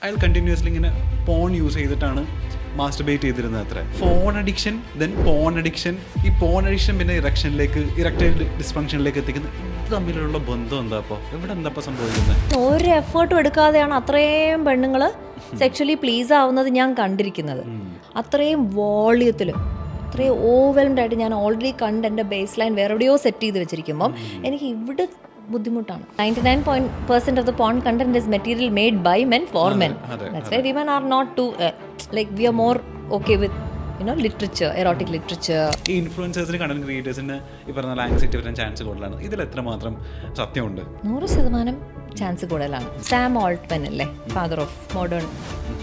അയാൾ കണ്ടിന്യൂസ്ലി ഇങ്ങനെ porn use ചെയ്തിട്ടാണ് മാസ്റ്റർബേറ്റ് ചെയ്തിരുന്നത് അത്ര. Phone addiction, then porn addiction, ഈ പോൺ അഡിക്ഷൻ പിന്നെ ഇറക്ടൈൽ ഡിസ്ഫങ്ഷനിലേക്ക് എത്തിക്കുന്നത്. ഇത് തമ്മിലുള്ള ബന്ധം എന്താ? അപ്പോൾ ഇവിടെ എന്താ സംഭവിക്കുന്നത്? ഒരു എഫേർട്ടും എടുക്കാതെയാണ് അത്രയും പെണ്ണുങ്ങൾ സെക്ഷലി പ്ലീസ് ആവുന്നത് ഞാൻ കണ്ടിരിക്കുന്നത്. അത്രയും വോള്യത്തിൽ, അത്രയും ഓവർവെൽംഡ് ആയിട്ട് ഞാൻ ഓൾറെഡി കണ്ട് എൻ്റെ ബേസ് ലൈൻ വേറെ എവിടെയോ സെറ്റ് ചെയ്ത് വെച്ചിരിക്കുമ്പം എനിക്ക് ഇവിടെ ബുദ്ധിമുട്ടാണ്. 99% of the porn content is material made by men for men. That's why women are not too we are more okay with literature, erotic literature. ഈ ഇൻഫ്ലുവൻസേഴ്സിന്, കണ്ടന്റ് ക്രിയേറ്റേഴ്സിന് ഈ പറഞ്ഞ ആങ്സൈറ്റി വരാൻ ചാൻസ് കൂടുതലാണ്. ഇതിൽ എത്രമാത്രം സത്യമുണ്ട്? 100% ചാൻസ് കൂടുതലാണ്. സാം ഓൾട്ട്മാൻ അല്ലേ, father of modern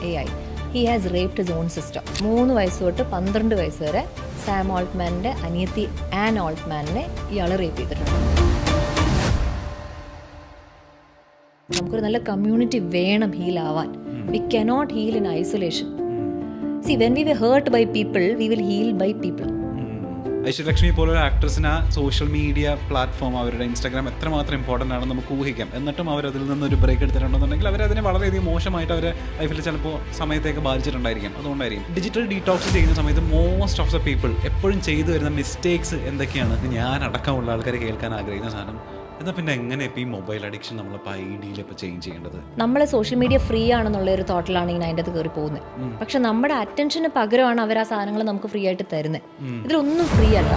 AI, he has raped his own sister. 3 വയസ്സ് തൊട്ട് 12 വയസ്സ് വരെ സാം ഓൾട്ട്മാൻ്റെ അനിയത്തി ആൻ ഓൾട്ട്മാനെ ഇയാൾ റേപ്പ് ചെയ്തിട്ടുണ്ട്. നമുക്കൊരു നല്ല കമ്മ്യൂണിറ്റി വേണം ഹീൽ ആവാൻ. We cannot heal in isolation. See when V were hurt by people, we will heal by people. Aishwarya Lakshmi പോലുള്ള ആക്ട്രസിന് സോഷ്യൽ മീഡിയ പ്ലാറ്റ്ഫോം, അവരുടെ ഇൻസ്റ്റാഗ്രാം എത്രമാത്രം ഇമ്പോർട്ടൻ്റ് ആണെന്ന് നമുക്ക് ഊഹിക്കാം. എന്നിട്ടും അവരതിൽ നിന്നൊരു ബ്രേക്ക് എടുത്തിട്ടുണ്ടെന്നുണ്ടെങ്കിൽ അവരതിനെ വളരെയധികം മോശമായിട്ട് അവരെ ലൈഫിൽ ചിലപ്പോൾ സമയത്തേക്ക് ബാധിച്ചിട്ടുണ്ടായിരിക്കും. അതുകൊണ്ടായിരിക്കും ഡിജിറ്റൽ ഡീടോക്സ് ചെയ്യുന്ന സമയത്ത് മോസ്റ്റ് ഓഫ് ദ പീപ്പിൾ എപ്പോഴും ചെയ്തു വരുന്ന മിസ്റ്റേക്സ് എന്തൊക്കെയാണ് ഞാൻ അടക്കമുള്ള ആൾക്കാർ കേൾക്കാൻ ആഗ്രഹിക്കുന്ന സാധനം. എന്നാൽ പിന്നെ എങ്ങനെ ഇപ്പോൾ ഈ മൊബൈൽ അഡിക്ഷൻ നമ്മളിപ്പോൾ ഐഡിയയിൽ ഇപ്പോൾ ചേഞ്ച് ചെയ്യേണ്ടത്? നമ്മൾ സോഷ്യൽ മീഡിയ ഫ്രീ ആണെന്നുള്ള ഒരു തോട്ടിലാണ് ഇങ്ങനെ അതിൻ്റെ അത് കയറി പോകുന്നത്. പക്ഷെ നമ്മുടെ അറ്റൻഷന് പകരമാണ് അവർ ആ സാധനങ്ങൾ നമുക്ക് ഫ്രീ ആയിട്ട് തരുന്നത്. ഇതിലൊന്നും ഫ്രീ അല്ല.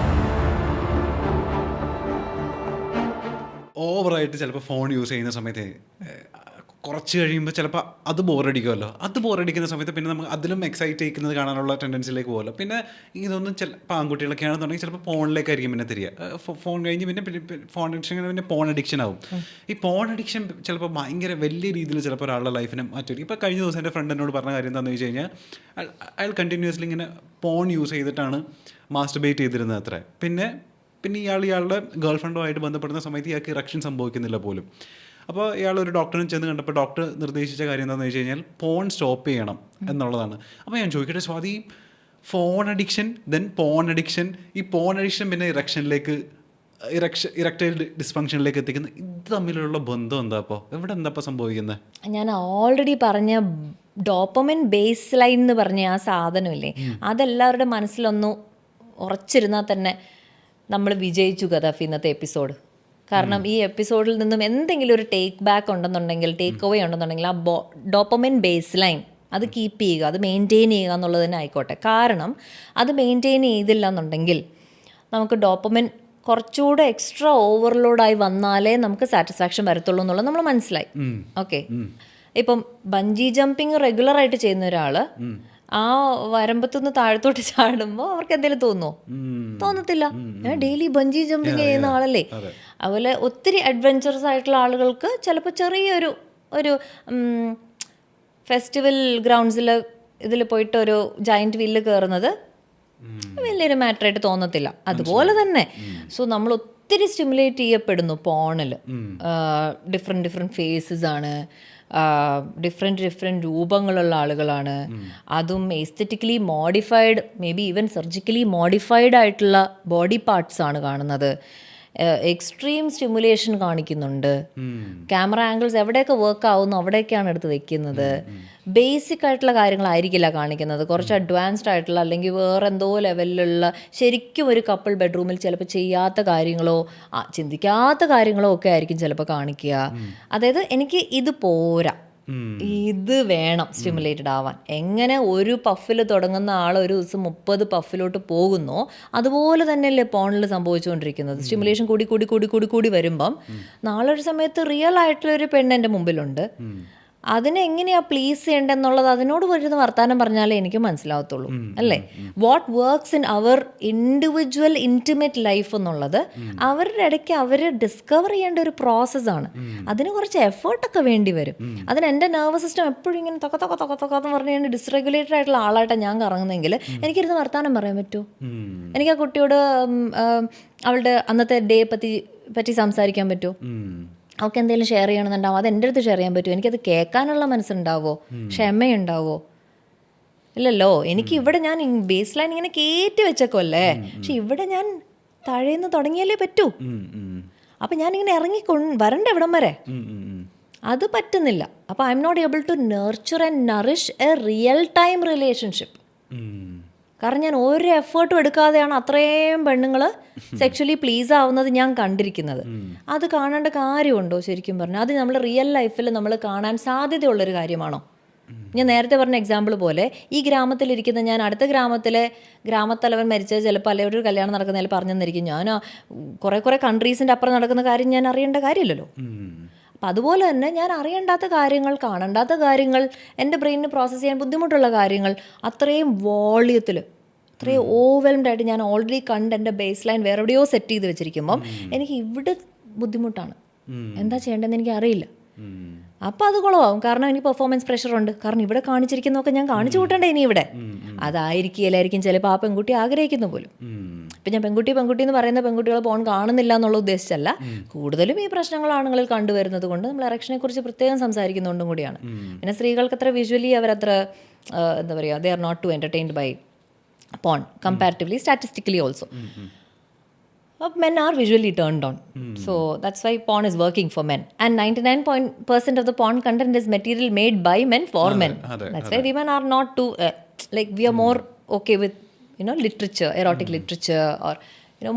ഓവറായിട്ട് ചിലപ്പോൾ ഫോൺ യൂസ് ചെയ്യുന്ന സമയത്ത് കുറച്ച് കഴിയുമ്പോൾ ചിലപ്പോൾ അത് ബോറടിക്കുമല്ലോ. അത് ബോറടിക്കുന്ന സമയത്ത് പിന്നെ നമുക്ക് അതിലും എക്സൈറ്റ് ചെയ്യിക്കുന്നത് കാണാനുള്ള ടെൻഡൻസിയിലേക്ക് പോകുമല്ലോ. പിന്നെ ഇതൊന്നും ചിലപ്പോൾ ആൺകുട്ടികളൊക്കെ ആണെന്നുണ്ടെങ്കിൽ ചിലപ്പോൾ ഫോണിലേക്കായിരിക്കും പിന്നെ തിരിയുക. ഫോൺ കഴിഞ്ഞ് പിന്നെ ഫോൺ അഡിക്ഷൻ പിന്നെ പോൺ അഡിക്ഷൻ ആവും. ഈ പോൺ അഡിക്ഷൻ ചിലപ്പോൾ ഭയങ്കര വലിയ രീതിയിൽ ചിലപ്പോൾ ഒരാളുടെ ലൈഫിനെ മാറ്റി. ഇപ്പോൾ കഴിഞ്ഞ ദിവസം എൻ്റെ ഫ്രണ്ട് എന്നോട് പറഞ്ഞ കാര്യം എന്താണെന്ന് വെച്ച് കഴിഞ്ഞാൽ, അയാൾ കണ്ടിന്യൂസ്ലി ഇങ്ങനെ പോൺ യൂസ് ചെയ്തിട്ടാണ് മാസ്റ്റർബേറ്റ് ചെയ്തിരുന്നത് അത്ര. പിന്നെ ഇയാളുടെ ഗേൾ ഫ്രണ്ടുമായിട്ട് ബന്ധപ്പെടുന്ന സമയത്ത് ഇയാൾക്ക് ഇറക്ഷൻ സംഭവിക്കുന്നില്ല പോലും. അപ്പോൾ ഇയാൾ ഒരു ഡോക്ടറിനെ ചെന്ന് കണ്ടപ്പോൾ ഡോക്ടർ നിർദ്ദേശിച്ച കാര്യം എന്താണെന്ന് വെച്ച് കഴിഞ്ഞാൽ ഫോൺ സ്റ്റോപ്പ് ചെയ്യണം എന്നുള്ളതാണ്. അപ്പോൾ ഞാൻ ചോദിക്കട്ടെ Swathi, phone addiction, then porn addiction, ഈ പോൺ അഡിക്ഷൻ പിന്നെ ഇറക്ടൈൽ ഡിസ്ഫങ്ഷനിലേക്ക് എത്തിക്കുന്നത്. ഇത് തമ്മിലുള്ള ബന്ധം എന്താ? അപ്പോൾ ഇവിടെ എന്താ സംഭവിക്കുന്നത്? ഞാൻ ഓൾറെഡി പറഞ്ഞ ഡോപ്പമിൻ ബേസ് ലൈൻ എന്ന് പറഞ്ഞ ആ സാധനമില്ലേ, അതെല്ലാവരുടെ മനസ്സിലൊന്നും ഉറച്ചിരുന്നാൽ തന്നെ നമ്മൾ വിജയിച്ചു ഗദാഫി ഇന്നത്തെ എപ്പിസോഡ്. കാരണം ഈ എപ്പിസോഡിൽ നിന്നും എന്തെങ്കിലും ഒരു ടേക്ക് ബാക്ക് ഉണ്ടെന്നുണ്ടെങ്കിൽ, ടേക്ക് അവേ ഉണ്ടെന്നുണ്ടെങ്കിൽ, ആ ഡോപ്പമിൻ ബേസ് ലൈൻ അത് കീപ്പ് ചെയ്യുക, അത് മെയിൻറ്റെയിൻ ചെയ്യുക എന്നുള്ളത് തന്നെ ആയിക്കോട്ടെ. കാരണം അത് മെയിൻറ്റെയിൻ ചെയ്തില്ല എന്നുണ്ടെങ്കിൽ നമുക്ക് ഡോപ്പമിൻ കുറച്ചുകൂടെ എക്സ്ട്രാ ഓവർലോഡായി വന്നാലേ നമുക്ക് സാറ്റിസ്ഫാക്ഷൻ വരത്തുള്ളൂ എന്നുള്ളത് നമ്മൾ മനസ്സിലായി. ഓക്കെ, ഇപ്പം ബഞ്ചി ജമ്പിങ് റെഗുലറായിട്ട് ചെയ്യുന്ന ഒരാൾ ആ വരമ്പത്തുനിന്ന് താഴത്തോട്ട് ചാടുമ്പോൾ അവർക്ക് എന്തെങ്കിലും തോന്നുമോ? തോന്നത്തില്ല. ഡെയിലി ബഞ്ചി ജമ്പിങ് ചെയ്യുന്ന ആളല്ലേ. അതുപോലെ ഒത്തിരി അഡ്വെഞ്ചറസ് ആയിട്ടുള്ള ആളുകൾക്ക് ചിലപ്പോൾ ചെറിയൊരു ഫെസ്റ്റിവൽ ഗ്രൗണ്ട്സിൽ ഇതിൽ പോയിട്ട് ഒരു ജയൻറ്റ് വീലിൽ കയറുന്നത് വലിയൊരു മാറ്ററായിട്ട് തോന്നത്തില്ല. അതുപോലെ തന്നെ നമ്മൾ ഒത്തിരി സ്റ്റിമുലേറ്റ് ചെയ്യപ്പെടുന്നു പോണിൽ. ഡിഫറെൻറ്റ് ഫേസസ് ആണ്, ഡിഫറെൻറ്റ് രൂപങ്ങളുള്ള ആളുകളാണ്. അതും aesthetically modified, may be even surgically modified ആയിട്ടുള്ള ബോഡി പാർട്സ് ആണ് കാണുന്നത്. എക്സ്ട്രീം സ്റ്റിമുലേഷൻ കാണിക്കുന്നുണ്ട്. ക്യാമറ ആംഗിൾസ് എവിടെയൊക്കെ വർക്ക് ആവുന്നു അവിടെയൊക്കെയാണ് എടുത്ത് വെക്കുന്നത്. ബേസിക് ആയിട്ടുള്ള കാര്യങ്ങളായിരിക്കില്ല കാണിക്കുന്നത്. കുറച്ച് അഡ്വാൻസ്ഡ് ആയിട്ടുള്ള, അല്ലെങ്കിൽ വേറെ എന്തോ ലെവലിലുള്ള, ശരിക്കും ഒരു കപ്പിൾ ബെഡ്റൂമിൽ ചിലപ്പോൾ ചെയ്യാത്ത കാര്യങ്ങളോ ചിന്തിക്കാത്ത കാര്യങ്ങളോ ഒക്കെ ആയിരിക്കും ചിലപ്പോൾ കാണിക്കുക. അതായത് എനിക്ക് ഇത് പോരാ, ഇത് വേണം സ്റ്റിമുലേറ്റഡ് ആവാൻ. എങ്ങനെ ഒരു പഫിൽ തുടങ്ങുന്ന ആൾ ഒരു ദിവസം 30 പഫിലോട്ട് പോകുന്നോ അതുപോലെ തന്നെയല്ലേ പോണിൽ സംഭവിച്ചുകൊണ്ടിരിക്കുന്നത്. സ്റ്റിമുലേഷൻ കൂടി കൂടി കൂടി കൂടി കൂടി വരുമ്പം നാളെ ഒരു സമയത്ത് റിയൽ ആയിട്ടുള്ളൊരു പെണ്ണ് എൻ്റെ മുമ്പിലുണ്ട്. അതിനെ എങ്ങനെയാണ് പ്ലീസ് ചെയ്യേണ്ടതെന്നുള്ളത് അതിനോട് വരുന്ന വർത്താനം പറഞ്ഞാലേ എനിക്ക് മനസ്സിലാവത്തുള്ളൂ, അല്ലേ? What works in our individual intimate life എന്നുള്ളത് അവരുടെ ഇടയ്ക്ക് അവർ ഡിസ്കവർ ചെയ്യേണ്ട ഒരു പ്രോസസ്സാണ്. അതിന് കുറച്ച് എഫേർട്ടൊക്കെ വേണ്ടി വരും. അതിന് എൻ്റെ നെർവസ് സിസ്റ്റം എപ്പോഴും ഇങ്ങനെ തൊക്കെന്ന് പറഞ്ഞു കഴിഞ്ഞാൽ ഡിസ്റെഗുലേറ്റഡ് ആയിട്ടുള്ള ആളായിട്ടാണ് ഞാൻ കറങ്ങുന്നെങ്കിൽ എനിക്കിരുന്ന് വർത്താനം പറയാൻ പറ്റുമോ? എനിക്ക് ആ കുട്ടിയോട് അവളുടെ അന്നത്തെ ഡേ പറ്റി സംസാരിക്കാൻ പറ്റുമോ? അവൾക്ക് എന്തെങ്കിലും ഷെയർ ചെയ്യണമെന്നുണ്ടാവും, അത് എൻ്റെ അടുത്ത് ഷെയർ ചെയ്യാൻ പറ്റുമോ? എനിക്കത് കേൾക്കാനുള്ള മനസ്സുണ്ടാവോ? ക്ഷമയുണ്ടാവോ? ഇല്ലല്ലോ. എനിക്ക് ഇവിടെ ഞാൻ ബേസ് ലൈൻ ഇങ്ങനെ കയറ്റി വെച്ചേക്കല്ലേ, പക്ഷെ ഇവിടെ ഞാൻ താഴേന്ന് തുടങ്ങിയാലേ പറ്റൂ. അപ്പം ഞാനിങ്ങനെ വരണ്ട ഇവിടം വരെ. അത് പറ്റുന്നില്ല. അപ്പോൾ I'm not able to nurture and nourish a real time relationship. കാരണം ഞാൻ ഒരു എഫേർട്ടും എടുക്കാതെയാണ് അത്രയും പെണ്ണുങ്ങൾ സെക്ഷലി പ്ലീസ് ആവുന്നത് ഞാൻ കണ്ടിരിക്കുന്നത്. അത് കാണേണ്ട കാര്യമുണ്ടോ ശരിക്കും പറഞ്ഞാൽ? അത് നമ്മൾ റിയൽ ലൈഫിൽ നമ്മൾ കാണാൻ സാധ്യതയുള്ളൊരു കാര്യമാണോ? ഞാൻ നേരത്തെ പറഞ്ഞ എക്സാമ്പിൾ പോലെ ഈ ഗ്രാമത്തിലിരിക്കുന്ന ഞാൻ അടുത്ത ഗ്രാമത്തിലെ ഗ്രാമത്തലവൻ മരിച്ചത് ചിലപ്പോൾ അല്ലെങ്കിൽ ഒരു കല്യാണം നടക്കുന്നതിൽ പറഞ്ഞു തന്നിരിക്കും. ഞാൻ കുറേ കൺട്രീസിൻ്റെ അപ്പുറം നടക്കുന്ന കാര്യം ഞാൻ അറിയേണ്ട കാര്യമില്ലല്ലോ. അപ്പം അതുപോലെ തന്നെ ഞാൻ അറിയേണ്ടാത്ത കാര്യങ്ങൾ, കാണേണ്ടാത്ത കാര്യങ്ങൾ, എൻ്റെ ബ്രെയിനിന് പ്രോസസ്സ് ചെയ്യാൻ ബുദ്ധിമുട്ടുള്ള കാര്യങ്ങൾ അത്രയും വോളിയത്തിൽ, അത്രയും ഓവർവെൽംഡ് ആയിട്ട് ഞാൻ ഓൾറെഡി കണ്ട് എൻ്റെ ബേസ് ലൈൻ വേറെ എവിടെയോ സെറ്റ് ചെയ്ത് വെച്ചിരിക്കുമ്പം എനിക്ക് ഇവിടെ ബുദ്ധിമുട്ടാണ്. എന്താ ചെയ്യേണ്ടതെന്ന് എനിക്ക് അറിയില്ല. അപ്പം അത് കുളമാവും. കാരണം എനിക്ക് പെർഫോമൻസ് പ്രഷറുണ്ട്. കാരണം ഇവിടെ കാണിച്ചിരിക്കുന്നതൊക്കെ ഞാൻ കാണിച്ചു കൂട്ടണ്ടേ ഇനി ഇവിടെ. അതായിരിക്കും ചിലപ്പോൾ ആ പെൺകുട്ടി ആഗ്രഹിക്കുന്ന പോലും. ഇപ്പം ഞാൻ പെൺകുട്ടി എന്ന് പറയുന്ന പെൺകുട്ടികൾ പോൺ കാണുന്നില്ല എന്നുള്ള ഉദ്ദേശിച്ചല്ല. കൂടുതലും ഈ പ്രശ്നങ്ങൾ ആണുങ്ങളിൽ കണ്ടുവരുന്നത് കൊണ്ട് നമ്മൾ എറക്ഷനെ കുറിച്ച് പ്രത്യേകം സംസാരിക്കുന്നതുകൊണ്ടും കൂടിയാണ്. പിന്നെ സ്ത്രീകൾക്ക് അത്ര വിഷ്വലി അവരത്ര എന്താ പറയുക, they are not too entertained by porn comparatively, statistically also. Men are visually turned on. So that's why porn is working for men. And 99% of the porn content is material made by men for men. That's why women are not too, like we are more okay with, literature, erotic literature, or,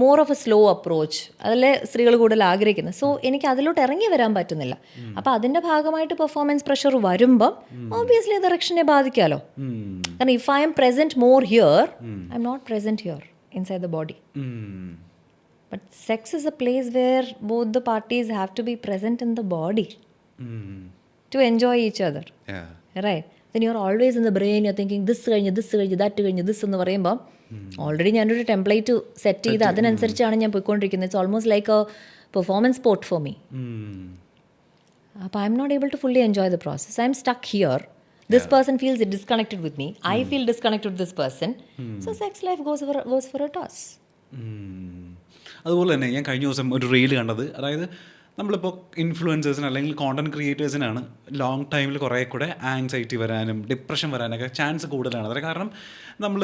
more of a slow approach. അതല്ലേ സ്ത്രീകൾ കൂടുതൽ ആഗ്രഹിക്കുന്നത്. So എനിക്ക് അതിലോട്ട് ഇറങ്ങി വരാൻ പറ്റുന്നില്ല. അപ്പോൾ അതിൻ്റെ ഭാഗമായിട്ട് പെർഫോമൻസ് പ്രഷർ വരുമ്പം ഓബ്വിയസ്ലി അത് ഇറക്ഷനെ ബാധിക്കാമല്ലോ. കാരണം if I'm present more here, I'm not present here inside the body. But sex is a place where both the parties have to be present in the body to enjoy each other. Yeah. Right? Then you're always in the brain, you're thinking this കഴിഞ്ഞ് this എന്ന് പറയുമ്പോൾ already ഞാനൊരു template set ചെയ്ത് അതിനനുസരിച്ചാണ് ഞാൻ പോയിക്കൊണ്ടിരിക്കുന്നത്. It's almost like a performance sport for me. അപ്പോൾ I'm not able to fully enjoy the process. I'm stuck here. This person feels disconnected with me. I feel disconnected with this person. So sex life goes for a toss. അതുപോലെ തന്നെ ഞാൻ കഴിഞ്ഞ ദിവസം ഒരു reel കണ്ടത്, അതായത് നമ്മളിപ്പോൾ ഇൻഫ്ലുവൻസേഴ്സിന് അല്ലെങ്കിൽ കോണ്ടന്റ് ക്രിയേറ്റേഴ്സിനാണ് ലോങ് ടൈമിൽ കുറേ കൂടെ ആങ്സൈറ്റി വരാനും ഡിപ്രഷൻ വരാനൊക്കെ ചാൻസ് കൂടുതലാണ്. അതായത് കാരണം നമ്മൾ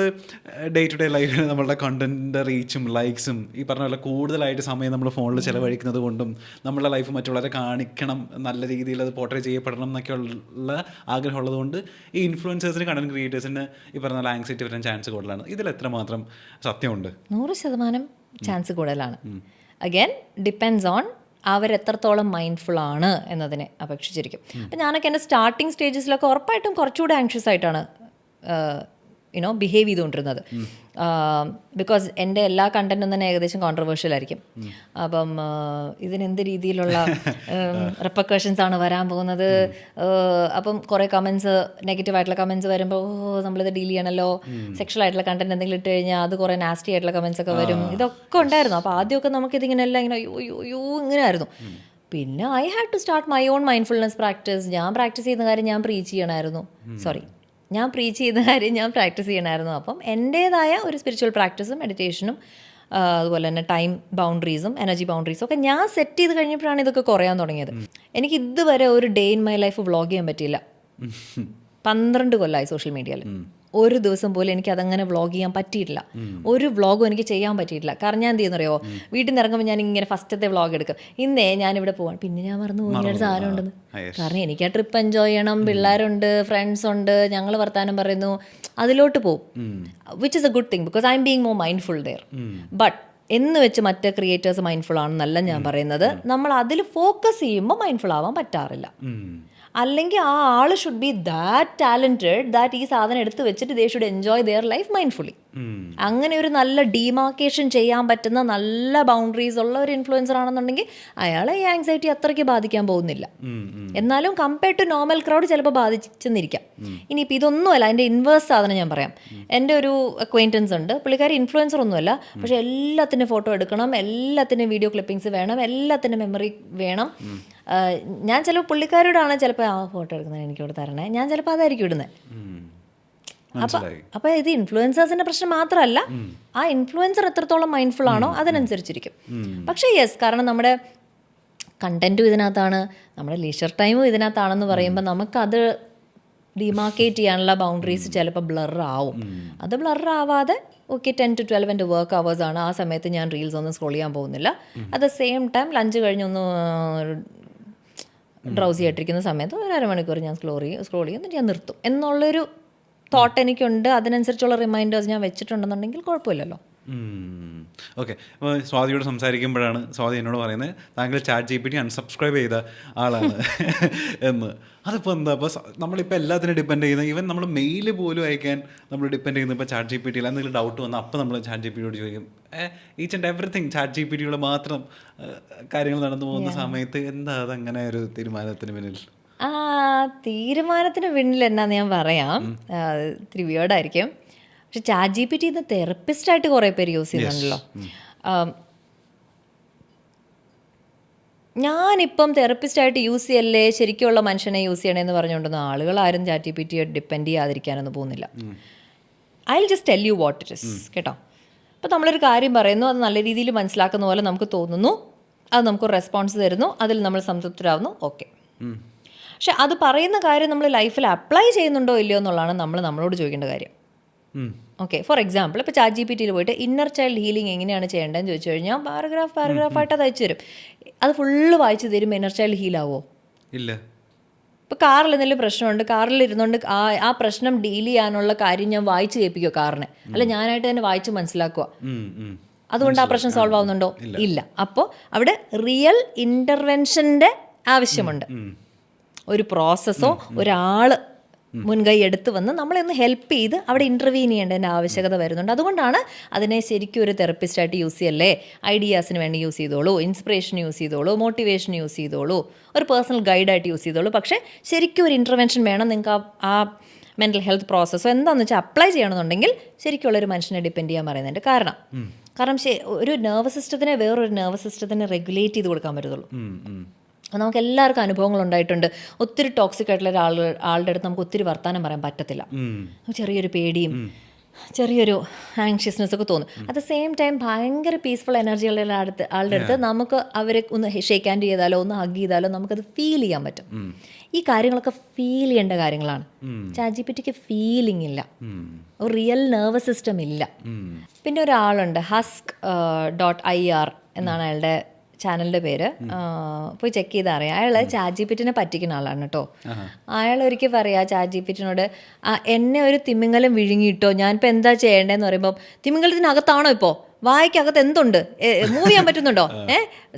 ഡേ ടു ഡേ ലൈഫിൽ നമ്മളുടെ കണ്ടൻറ്റിൻ്റെ റീച്ചും ലൈക്സും ഈ പറഞ്ഞ പോലെ കൂടുതലായിട്ട് സമയം നമ്മൾ ഫോണിൽ ചിലവഴിക്കുന്നത് കൊണ്ടും നമ്മളുടെ ലൈഫ് മറ്റുള്ളവരെ കാണിക്കണം, നല്ല രീതിയിൽ അത് പോർട്രേ ചെയ്യപ്പെടണം എന്നൊക്കെയുള്ള ആഗ്രഹമുള്ളത് കൊണ്ട് ഈ ഇൻഫ്ലുവൻസേഴ്സിന് കണ്ടന്റ് ക്രിയേറ്റേഴ്സിന് ഈ പറഞ്ഞ പോലെ ആങ്സൈറ്റി വരാൻ ചാൻസ് കൂടുതലാണ്. ഇതിൽ എത്രമാത്രം സത്യമുണ്ട്? 100% ചാൻസ് കൂടുതലാണ്. അഗൈൻ ഡിപ്പെൻഡ്സ് ഓൺ അവരെത്രത്തോളം മൈൻഡ്ഫുൾ ആണ് എന്നതിനെ അപേക്ഷിച്ചിരിക്കും. അപ്പം ഞാനൊക്കെ എൻ്റെ സ്റ്റാർട്ടിങ് സ്റ്റേജസിലൊക്കെ ഉറപ്പായിട്ടും കുറച്ചുകൂടെ ആങ്ഷ്യസ് ആയിട്ടാണ് ബിഹേവ് ചെയ്തുകൊണ്ടിരുന്നത്. ബിക്കോസ് എൻ്റെ എല്ലാ കണ്ടൻറ്റും തന്നെ ഏകദേശം കോൺട്രവേഴ്ഷ്യൽ ആയിരിക്കും. അപ്പം ഇതിനെന്ത് രീതിയിലുള്ള റെപ്പർക്കഷൻസ് ആണ് വരാൻ പോകുന്നത്. അപ്പം കുറേ കമൻസ്, നെഗറ്റീവായിട്ടുള്ള കമൻസ് വരുമ്പോൾ നമ്മളിത് ഡീൽ ചെയ്യണമല്ലോ, സെക്ഷൽ ആയിട്ടുള്ള കണ്ടന്റ് എന്തെങ്കിലും ഇട്ട് കഴിഞ്ഞാൽ അത് കുറേ നാസ്റ്റി ആയിട്ടുള്ള കമൻസ് ഒക്കെ വരും. ഇതൊക്കെ ഉണ്ടായിരുന്നു. അപ്പോൾ ആദ്യമൊക്കെ നമുക്കിതിങ്ങനെല്ലാം ഇങ്ങനെ ഇങ്ങനെ ആയിരുന്നു. പിന്നെ I had to start my own mindfulness practice. ഞാൻ പ്രാക്ടീസ് ചെയ്യുന്ന കാര്യം ഞാൻ പ്രീച്ച് ചെയ്യണമായിരുന്നു. ഞാൻ പ്രീച്ച് ചെയ്യുന്ന കാര്യം ഞാൻ പ്രാക്ടീസ് ചെയ്യണമായിരുന്നു. അപ്പം എൻ്റേതായ ഒരു സ്പിരിച്വൽ പ്രാക്ടീസും മെഡിറ്റേഷനും അതുപോലെ തന്നെ ടൈം ബൗണ്ടറീസും എനർജി ബൗണ്ടറീസും ഒക്കെ ഞാൻ സെറ്റ് ചെയ്ത് കഴിഞ്ഞപ്പോഴാണ് ഇതൊക്കെ കുറയാൻ തുടങ്ങിയത്. എനിക്ക് ഇതുവരെ ഒരു day in my life vlog ചെയ്യാൻ പറ്റിയില്ല. 12 കൊല്ലമായി സോഷ്യൽ മീഡിയയിൽ. ഒരു ദിവസം പോലും എനിക്ക് അതങ്ങനെ വ്ളോഗ് ചെയ്യാൻ പറ്റിയിട്ടില്ല. ഒരു വ്ളോഗും എനിക്ക് ചെയ്യാൻ പറ്റിയിട്ടില്ല. കാരണം ഞാൻ എന്ത് ചെയ്യുന്നറിയോ, വീട്ടിൽ നിന്ന് ഇറങ്ങുമ്പോൾ ഞാൻ ഇങ്ങനെ ഫസ്റ്റത്തെ വ്ളോഗ് എടുക്കും. ഇന്നേ ഞാനിവിടെ പോവാണ്, പിന്നെ ഞാൻ മറന്നു പോകുന്നൊരു സാധനം ഉണ്ടെന്ന്. കാരണം എനിക്ക് ആ ട്രിപ്പ് എൻജോയ് ചെയ്യണം, പിള്ളേരുണ്ട്, ഫ്രണ്ട്സ് ഉണ്ട്, ഞങ്ങൾ വർത്താനം പറയുന്നു, അതിലോട്ട് പോകും. Which is a good thing because I'm being more mindful there. But എന്ന് വെച്ച് മറ്റേ ക്രിയേറ്റേഴ്സ് മൈൻഡ്ഫുൾ ആണെന്നല്ല ഞാൻ പറയുന്നത്. നമ്മൾ അതിൽ ഫോക്കസ് ചെയ്യുമ്പോൾ മൈൻഡ്ഫുൾ ആവാൻ പറ്റാറില്ല. അല്ലെങ്കിൽ ആ ആൾ should be that talented that ഈ സാധനം എടുത്ത് വെച്ചിട്ട് they should enjoy their life mindfully. അങ്ങനെ ഒരു നല്ല ഡീമാർക്കേഷൻ ചെയ്യാൻ പറ്റുന്ന നല്ല ബൗണ്ടറീസ് ഉള്ള ഒരു ഇൻഫ്ലുവൻസർ ആണെന്നുണ്ടെങ്കിൽ അയാളെ ഈ ആങ്സൈറ്റി അത്രയ്ക്ക് ബാധിക്കാൻ പോകുന്നില്ല. എന്നാലും കമ്പയർഡ് ടു നോർമൽ ക്രൗഡ് ചിലപ്പോൾ ബാധിച്ചെന്നിരിക്കാം. ഇനിയിപ്പോൾ ഇതൊന്നുമല്ല, അതിൻ്റെ ഇൻവേഴ്സ് സാധനം ഞാൻ പറയാം. എൻ്റെ ഒരു അക്വൈൻറ്റൻസ് ഉണ്ട്, പുള്ളിക്കാരി ഇൻഫ്ലുവൻസർ ഒന്നുമല്ല, പക്ഷേ എല്ലാത്തിനും ഫോട്ടോ എടുക്കണം, എല്ലാത്തിനും വീഡിയോ ക്ലിപ്പിങ്സ് വേണം, എല്ലാത്തിനും മെമ്മറി വേണം. ഞാൻ ചിലപ്പോൾ പുള്ളിക്കാരോടാണ് ചിലപ്പോൾ ആ ഫോട്ടോ എടുക്കുന്നത് എനിക്കിവിടെ തരണേ, ഞാൻ ചിലപ്പോൾ അതായിരിക്കും ഇടുന്നത്. അപ്പോൾ ഇത് ഇൻഫ്ലുവൻസേഴ്സിൻ്റെ പ്രശ്നം മാത്രമല്ല, ആ ഇൻഫ്ലുവൻസർ എത്രത്തോളം മൈൻഡ്ഫുൾ ആണോ അതിനനുസരിച്ചിരിക്കും. പക്ഷേ യെസ്, കാരണം നമ്മുടെ കണ്ടൻറ്റും ഇതിനകത്താണ്, നമ്മുടെ ലീഷർ ടൈമും ഇതിനകത്താണെന്ന് പറയുമ്പോൾ നമുക്കത് ഡിമാർക്കേറ്റ് ചെയ്യാനുള്ള ബൗണ്ടറീസ് ചിലപ്പോൾ ബ്ലറാവും. അത് ബ്ലറാവാതെ ഓക്കെ 10 to 12 എൻ്റെ വർക്ക് അവേഴ്സാണ്, ആ സമയത്ത് ഞാൻ റീൽസ് ഒന്നും സ്ക്രോൾ ചെയ്യാൻ പോകുന്നില്ല. At the same time lunch കഴിഞ്ഞൊന്ന് ഡ്രൗസി ആയിട്ടിരിക്കുന്ന സമയത്ത് ഒരു അരമണിക്കൂർ ഞാൻ സ്ക്രോൾ ചെയ്യും എന്നിട്ട് ഞാൻ നിർത്തും എന്നുള്ളൊരു തോട്ട് എനിക്കുണ്ട്. അതിനനുസരിച്ചുള്ള റിമൈൻഡേഴ്സ് ഞാൻ വെച്ചിട്ടുണ്ടെന്നുണ്ടെങ്കിൽ കുഴപ്പമില്ലല്ലോ. ഓക്കെ. അപ്പോൾ സ്വാതിയോട് സംസാരിക്കുമ്പോഴാണ് സ്വാതി എന്നോട് പറയുന്നത് താങ്കൾ ChatGPT അൺസബ്സ്ക്രൈബ് ചെയ്ത ആളാണ് എന്ന്. അതിപ്പോൾ എന്താ, അപ്പോൾ നമ്മളിപ്പോൾ എല്ലാത്തിനും ഡിപ്പെൻഡ് ചെയ്യുന്നത്, ഈവൻ നമ്മൾ മെയിൽ പോലും അയക്കാൻ നമ്മൾ ഡിപ്പെൻഡ് ചെയ്യുന്നത് ഇപ്പോൾ ChatGPT എന്തെങ്കിലും ഡൗട്ട് വന്നാൽ അപ്പോൾ നമ്മൾ ChatGPTയോട് ചോദിക്കും. ഈച്ച് ആൻഡ് എവറിത്തിങ് ChatGPTയുടെ മാത്രം കാര്യങ്ങൾ നടന്നു പോകുന്ന സമയത്ത് എന്താ അതങ്ങനെ ഒരു തീരുമാനത്തിന് പിന്നിൽ? തീരുമാനത്തിന് പിന്നിൽ എന്നാന്ന് ഞാൻ പറയാം, ഇത്തിരി വിയേർഡായിരിക്കും. പക്ഷെ ChatGPT ഇന്ന് തെറപ്പിസ്റ്റായിട്ട് കുറേ പേര് യൂസ് ചെയ്യുന്നുണ്ടല്ലോ. ഞാനിപ്പം തെറപ്പിസ്റ്റായിട്ട് യൂസ് ചെയ്യല്ലേ, ശരിക്കുള്ള മനുഷ്യനെ യൂസ് ചെയ്യണമെന്ന് പറഞ്ഞുകൊണ്ടൊന്നും ആളുകളാരും ChatGPT ഡിപ്പെൻഡ് ചെയ്യാതിരിക്കാനൊന്നും പോകുന്നില്ല. I will just tell you what it is കേട്ടോ. അപ്പോൾ നമ്മളൊരു കാര്യം പറയുന്നു, അത് നല്ല രീതിയിൽ മനസ്സിലാക്കുന്ന പോലെ നമുക്ക് തോന്നുന്നു, അത് നമുക്ക് റെസ്പോൺസ് തരുന്നു, അതിൽ നമ്മൾ സംതൃപ്തരാകുന്നു, ഓക്കെ. പക്ഷെ അത് പറയുന്ന കാര്യം നമ്മൾ ലൈഫിൽ അപ്ലൈ ചെയ്യുന്നുണ്ടോ ഇല്ലയോ എന്നുള്ളതാണ് നമ്മളോട് ചോദിക്കേണ്ട കാര്യം. ഓക്കെ, ഫോർ എക്സാമ്പിൾ ഇപ്പോൾ ChatGPTയിൽ പോയിട്ട് ഇന്നർ ചൈൽഡ് ഹീലിംഗ് എങ്ങനെയാണ് ചെയ്യേണ്ടതെന്ന് ചോദിച്ചു കഴിഞ്ഞാൽ പാരഗ്രാഫായിട്ട് അത് അയച്ചു തരും. അത് ഫുള്ള് വായിച്ചു തരും. ഇന്നർ ചൈൽഡ് ഹീലാവോ? ഇല്ല. ഇപ്പോൾ കാറിൽ എന്തെങ്കിലും പ്രശ്നമുണ്ട്, കാറിൽ ഇരുന്നുകൊണ്ട് ആ പ്രശ്നം ഡീൽ ചെയ്യാനുള്ള കാര്യം ഞാൻ വായിച്ച് കേൾപ്പിക്കുമോ കാറിനെ? അല്ല, ഞാനായിട്ട് തന്നെ വായിച്ച് മനസ്സിലാക്കുക. അതുകൊണ്ട് ആ പ്രശ്നം സോൾവ് ആവുന്നുണ്ടോ? ഇല്ല. അപ്പോൾ അവിടെ റിയൽ ഇൻ്റർവെൻഷൻ്റെ ആവശ്യമുണ്ട്. ഒരു പ്രോസസ്സോ ഒരാൾ മുൻകൈ എടുത്ത് വന്ന് നമ്മളെ ഒന്ന് ഹെൽപ്പ് ചെയ്ത് അവിടെ ഇൻ്റർവീൻ ചെയ്യേണ്ടതിൻ്റെ ആവശ്യകത വരുന്നുണ്ട്. അതുകൊണ്ടാണ് അതിനെ ശരിക്കും ഒരു തെറപ്പിസ്റ്റായിട്ട് യൂസ് ചെയ്യല്ലേ. ഐഡിയാസിന് വേണ്ടി യൂസ് ചെയ്തോളൂ, ഇൻസ്പിറേഷൻ യൂസ് ചെയ്തോളൂ, മോട്ടിവേഷൻ യൂസ് ചെയ്തോളൂ, ഒരു പേഴ്സണൽ ഗൈഡായിട്ട് യൂസ് ചെയ്തോളൂ. പക്ഷേ ശരിക്കും ഒരു ഇൻ്റർവെൻഷൻ വേണം നിങ്ങൾക്ക് ആ മെൻ്റൽ ഹെൽത്ത് പ്രോസസ്സോ എന്താണെന്ന് വെച്ചാൽ അപ്ലൈ ചെയ്യണമെന്നുണ്ടെങ്കിൽ ശരിക്കുള്ളൊരു മനുഷ്യനെ ഡിപ്പെൻഡ് ചെയ്യാൻ പറയുന്നതിൻ്റെ കാരണം ഒരു നെർവസ് സിസ്റ്റത്തിനെ വേറൊരു നെർവസ് സിസ്റ്റത്തിനെ റെഗുലേറ്റ് ചെയ്ത് കൊടുക്കാൻ പറ്റത്തുള്ളൂ. നമുക്ക് എല്ലാവർക്കും അനുഭവങ്ങൾ ഉണ്ടായിട്ടുണ്ട്. ഒത്തിരി ടോക്സിക് ആയിട്ടുള്ള ആളുടെ അടുത്ത് നമുക്ക് ഒത്തിരി വർത്തമാനം പറയാൻ പറ്റത്തില്ല. ചെറിയൊരു പേടിയും ചെറിയൊരു ആങ്ഷ്യസ്നെസ് ഒക്കെ തോന്നും. അറ്റ് ദ സെയിം ടൈം ഭയങ്കര പീസ്ഫുൾ എനർജിയുള്ള ആളുടെ അടുത്ത് നമുക്ക് അവരെ ഒന്ന് ഷേക്ക് ഹാൻഡ് ചെയ്താലോ ഒന്ന് ഹഗ് ചെയ്താലോ നമുക്കത് ഫീൽ ചെയ്യാൻ പറ്റും. ഈ കാര്യങ്ങളൊക്കെ ഫീൽ ചെയ്യേണ്ട കാര്യങ്ങളാണ്. ChatGPTക്ക് ഫീലിംഗ് ഇല്ല, ഒരു റിയൽ നെർവസ് സിസ്റ്റം ഇല്ല. പിന്നെ ഒരാളുണ്ട് husk.ir എന്നാണ് അയാളുടെ ചാനലിൻ്റെ പേര്, പോയി ചെക്ക് ചെയ്താൽ അറിയാം. അയാൾ ChatGPTനെ പറ്റിക്കുന്ന ആളാണ് കേട്ടോ. അയാൾ ഒരിക്കൽ പറയാം ChatGPTനോട്, എന്നെ ഒരു തിമിംഗലം വിഴുങ്ങിയിട്ടോ, ഞാനിപ്പോൾ എന്താ ചെയ്യേണ്ടതെന്ന് പറയുമ്പോൾ, തിമിംഗലത്തിനകത്താണോ ഇപ്പോൾ, വായിക്കകത്ത് എന്തുണ്ട്, മൂവ് ചെയ്യാൻ പറ്റുന്നുണ്ടോ,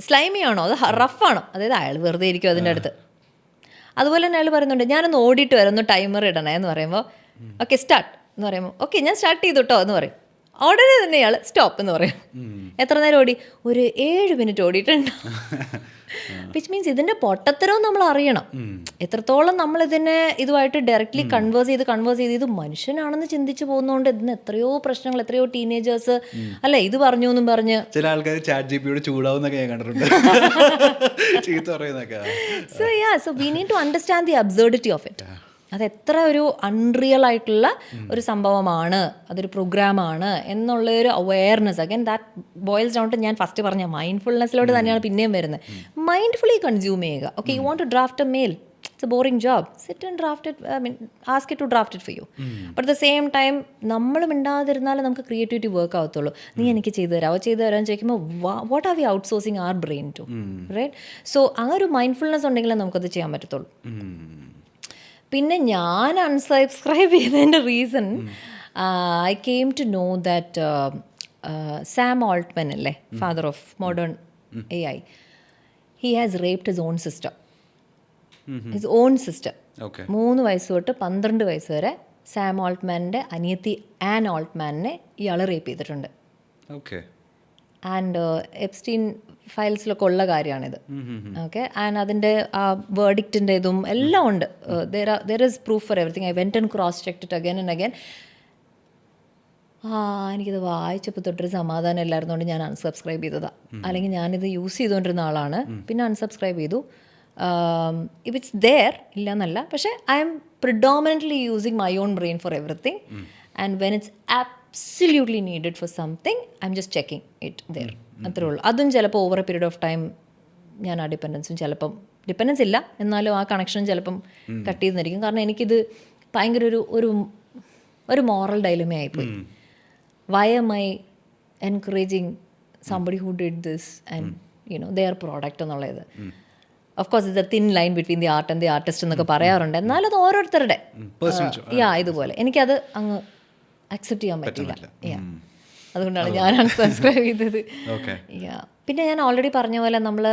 സ്ലൈമി ആണോ, അത് റഫാണോ? അതായത് അയാൾ വെറുതെ ഇരിക്കും അതിൻ്റെ അടുത്ത്. അതുപോലെ തന്നെ അയാൾ പറയുന്നുണ്ട്, ഞാനൊന്ന് ഓടിയിട്ട് വരാം, ഒന്ന് ടൈമർ ഇടണേ എന്ന് പറയുമ്പോൾ, ഓക്കെ സ്റ്റാർട്ട് എന്ന് പറയുമ്പോൾ, ഓക്കെ ഞാൻ സ്റ്റാർട്ട് ചെയ്തു കേട്ടോ എന്ന് പറയും. ഉടനെ തന്നെ ഇയാൾ സ്റ്റോപ്പ് എന്ന് പറയും. എത്ര നേരം ഓടി? ഒരു 7 മിനിറ്റ് ഓടിയിട്ടുണ്ട്. വിച്ച് മീൻസ് ഇതിൻ്റെ പൊട്ടത്തരവും നമ്മൾ അറിയണം. എത്രത്തോളം നമ്മളിതിനെ ഇതുമായിട്ട് ഡയറക്റ്റ്ലി കൺവേഴ്സ് ചെയ്ത് ഇത് മനുഷ്യനാണെന്ന് ചിന്തിച്ച് പോകുന്നതുകൊണ്ട് ഇതിന് എത്രയോ പ്രശ്നങ്ങൾ, എത്രയോ ടീനേജേഴ്സ് അല്ലെ ഇത് പറഞ്ഞു എന്നും പറഞ്ഞ് ചില ആൾക്കാർ ChatGPTയോട് ചൂടാവുന്നൊക്കെ ഞാൻ കണ്ടിട്ടുണ്ട്. So we need to understand the absurdity of it. അതെത്ര ഒരു അൺറിയൽ ആയിട്ടുള്ള ഒരു സംഭവമാണ്, അതൊരു പ്രോഗ്രാമാണ് എന്നുള്ളൊരു awareness. Again that boils down to ഞാൻ ഫസ്റ്റ് പറഞ്ഞ മൈൻഡ്ഫുൾനെസ്സിലോട്ട് തന്നെയാണ് പിന്നെയും വരുന്നത്. മൈൻഡ്ഫുള്ളി കൺസ്യൂം ചെയ്യുക. Okay, you want to draft a mail, it's a boring job, sit and draft it, ask it to draft it for you. But at the same time നമ്മൾ മിണ്ടാതിരുന്നാലേ നമുക്ക് ക്രിയേറ്റിവിറ്റി വർക്ക് ആവത്തുള്ളൂ. നീ എനിക്ക് ചെയ്തു തരാമെന്ന് ചോദിക്കുമ്പോൾ what are we outsourcing our brain to, right? So ആ ഒരു മൈൻഡ്ഫുൾനെസ് ഉണ്ടെങ്കിലേ നമുക്കത് ചെയ്യാൻ പറ്റത്തുള്ളൂ. പിന്നെ ഞാൻ അൺസബ്സ്ക്രൈബ് ചെയ്തതിൻ്റെ reason, I came to know that Sam Altman അല്ലേ, father of modern AI, he has raped his own sister. His own sister 3 വയസ്സ് തൊട്ട് 12 വയസ്സ് വരെ സാം ഓൾട്ട്മാൻ്റെ അനിയത്തി ആൻ ഓൾട്ട്മാനെ ഇയാൾ റേപ്പ് ചെയ്തിട്ടുണ്ട്. ആൻഡ് എപ്സ്റ്റീൻ ഫയൽസിലൊക്കെ ഉള്ള കാര്യമാണിത്. ഓക്കെ, ആൻഡ് അതിൻ്റെ ആ വേർഡിക്റ്റിൻ്റെ ഇതും എല്ലാം ഉണ്ട്. There is proof for everything. I went and cross checked it again and again. എനിക്കിത് വായിച്ചപ്പോൾ തൊട്ടൊരു സമാധാനം ഇല്ലായിരുന്നുകൊണ്ട് ഞാൻ അൺസബ്സ്ക്രൈബ് ചെയ്തതാണ്. അല്ലെങ്കിൽ ഞാനിത് യൂസ് ചെയ്തുകൊണ്ടിരുന്ന ആളാണ്, പിന്നെ അൺസബ്സ്ക്രൈബ് ചെയ്തു. ഇഫ് ഇറ്റ്സ് ദെയർ ഇല്ല എന്നല്ല, പക്ഷേ I M predominantly using my own brain four everything. And when it's absolutely needed for something, I'm just checking it there. അത്രേ ഉള്ളൂ. അതും ചിലപ്പോൾ over A period of time ഞാൻ ആ ഡിപ്പെൻഡൻസ് ഇല്ല, എന്നാലും ആ കണക്ഷൻ ചിലപ്പം കട്ട് ചെയ്തിരിക്കും. കാരണം എനിക്കിത് ഭയങ്കര ഒരു മോറൽ ഡൈലമ ആയിപ്പോയി. Why am I encouraging somebody who did this and their product എന്നുള്ളത്? Of course it's A thin line between the art and the artist എന്നൊക്കെ പറയാറുണ്ട്. എന്നാലും അത് ഓരോരുത്തരുടെ ഇതുപോലെ എനിക്കത് അങ്ങ് അക്സെപ്റ്റ് ചെയ്യാൻ പറ്റില്ല. അതുകൊണ്ടാണ് ഞാൻ അൺസബ്സ്ക്രൈബ് ചെയ്തത്. പിന്നെ ഞാൻ ഓൾറെഡി പറഞ്ഞ പോലെ നമ്മൾ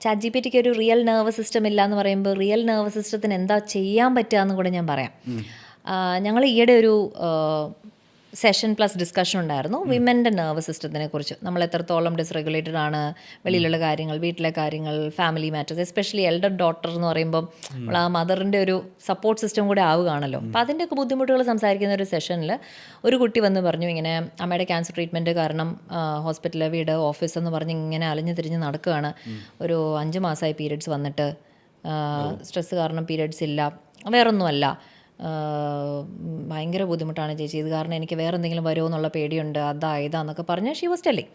ChatGPTക്ക് ഒരു റിയൽ നെർവസ് സിസ്റ്റം ഇല്ല എന്ന് പറയുമ്പോൾ റിയൽ നെർവസ് സിസ്റ്റത്തിന് എന്താ ചെയ്യാൻ പറ്റുക എന്ന് കൂടെ ഞാൻ പറയാം. ഞങ്ങൾ ഈയിടെ ഒരു സെഷൻ പ്ലസ് ഡിസ്കഷൻ ഉണ്ടായിരുന്നു വിമൻ്റെ നെർവസ് സിസ്റ്റത്തിനെ കുറിച്ച്. നമ്മൾ എത്രത്തോളം ഡിസ്റെഗുലേറ്റഡ് ആണ്, വെളിയിലുള്ള കാര്യങ്ങൾ, വീട്ടിലെ കാര്യങ്ങൾ, family matters, especially elder daughter എന്ന് പറയുമ്പോൾ നമ്മൾ ആ മദറിൻ്റെ ഒരു സപ്പോർട്ട് സിസ്റ്റം കൂടെ ആവുകയാണല്ലോ. അപ്പോൾ അതിൻ്റെയൊക്കെ ബുദ്ധിമുട്ടുകൾ സംസാരിക്കുന്ന ഒരു സെഷനിൽ ഒരു കുട്ടി വന്ന് പറഞ്ഞു, ഇങ്ങനെ അമ്മയുടെ ക്യാൻസർ ട്രീറ്റ്മെൻറ്റ് കാരണം ഹോസ്പിറ്റൽ, വീട്, ഓഫീസ് എന്ന് പറഞ്ഞ് ഇങ്ങനെ അലഞ്ഞു തിരിഞ്ഞ് നടക്കുകയാണ്. ഒരു 5 മാസമായി പീരിയഡ്സ് വന്നിട്ട്, സ്ട്രെസ്സ് കാരണം പീരിയഡ്സ് ഇല്ല, വേറൊന്നുമല്ല, ഭയങ്കര ബുദ്ധിമുട്ടാണ് ചേച്ചി, ഇത് കാരണം എനിക്ക് വേറെ എന്തെങ്കിലും വരുമോ എന്നുള്ള പേടിയുണ്ട്, ഇതാന്നൊക്കെ പറഞ്ഞ് ഷീ വാസ് ടെല്ലിങ്.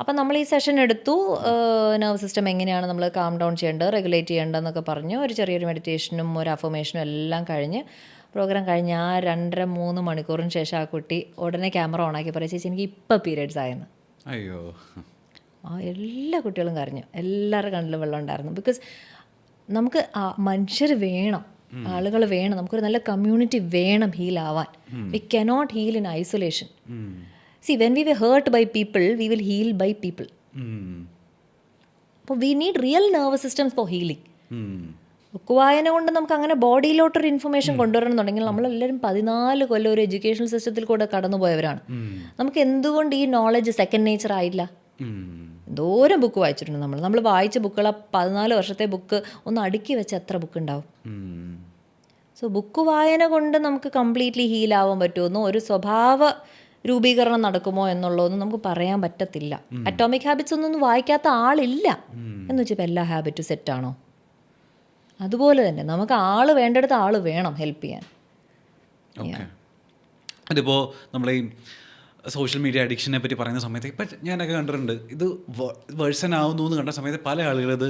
അപ്പം നമ്മൾ ഈ സെഷൻ എടുത്തു, നെർവ് സിസ്റ്റം എങ്ങനെയാണ് നമ്മൾ കാം ഡൗൺ ചെയ്യേണ്ടത്, റെഗുലേറ്റ് ചെയ്യേണ്ടതെന്നൊക്കെ പറഞ്ഞു. ഒരു ചെറിയൊരു മെഡിറ്റേഷനും ഒരു അഫർമേഷനും എല്ലാം കഴിഞ്ഞ് പ്രോഗ്രാം കഴിഞ്ഞ് ആ 2.5-3 മണിക്കൂറിന് ശേഷം ആ കുട്ടി ഉടനെ ക്യാമറ ഓണാക്കി പറയും, ചേച്ചി എനിക്ക് ഇപ്പം പീരിയഡ്സ് ആയെന്ന്. അയ്യോ, എല്ലാ കുട്ടികളും കരഞ്ഞു, എല്ലാവരുടെ കണ്ണിലും വെള്ളം ഉണ്ടായിരുന്നു. ബിക്കോസ് നമുക്ക് മനുഷ്യർ വേണം, ആളുകൾ വേണം, നമുക്കൊരു നല്ല കമ്മ്യൂണിറ്റി വേണം ഹീൽ ആവാൻ. We cannot heal in isolation. See when we were hurt by people we will heal by people. അപ്പോൾ we need real nervous systems for healing. Book വായന കൊണ്ട് നമുക്ക് അങ്ങനെ ബോഡിയിലോട്ടൊരു ഇൻഫർമേഷൻ കൊണ്ടുവരണമെന്നുണ്ടെങ്കിൽ നമ്മളെല്ലാവരും 14 കൊല്ലം ഒരു എഡ്യൂക്കേഷൻ സിസ്റ്റത്തിൽ കൂടെ കടന്നുപോയവരാണ്. നമുക്ക് എന്തുകൊണ്ട് ഈ നോളജ് സെക്കൻഡ് നേച്ചർ ആയില്ല? എന്തോരം ബുക്ക് വായിച്ചിട്ടുണ്ട് നമ്മൾ വായിച്ച ബുക്കുകൾ, 14 വർഷത്തെ ബുക്ക് ഒന്ന് അടുക്കി വെച്ച് എത്ര ബുക്ക് ഉണ്ടാവും? സോ ബുക്ക് വായന കൊണ്ട് നമുക്ക് കംപ്ലീറ്റ്ലി ഹീലാവാൻ പറ്റുമെന്നോ ഒരു സ്വഭാവ രൂപീകരണം നടക്കുമോ എന്നുള്ളതൊന്നും നമുക്ക് പറയാൻ പറ്റത്തില്ല. അറ്റോമിക് ഹാബിറ്റ്സ് ഒന്നും വായിക്കാത്ത ആളില്ല എന്ന് വെച്ചപ്പോൾ എല്ലാ ഹാബിറ്റും സെറ്റാണോ? അതുപോലെ തന്നെ നമുക്ക് ആൾ വേണ്ടിടത്ത് ആൾ വേണം ഹെൽപ്പ് ചെയ്യാൻ. അതിപ്പോൾ നമ്മൾ ഈ സോഷ്യൽ മീഡിയ അഡിക്ഷനെ പറ്റി പറയുന്ന സമയത്ത് ഇപ്പം ഞാനൊക്കെ കണ്ടിട്ടുണ്ട്, ഇത് വേഴ്സൺ ആവുന്നു എന്ന് കണ്ട സമയത്ത് പല ആളുകളത്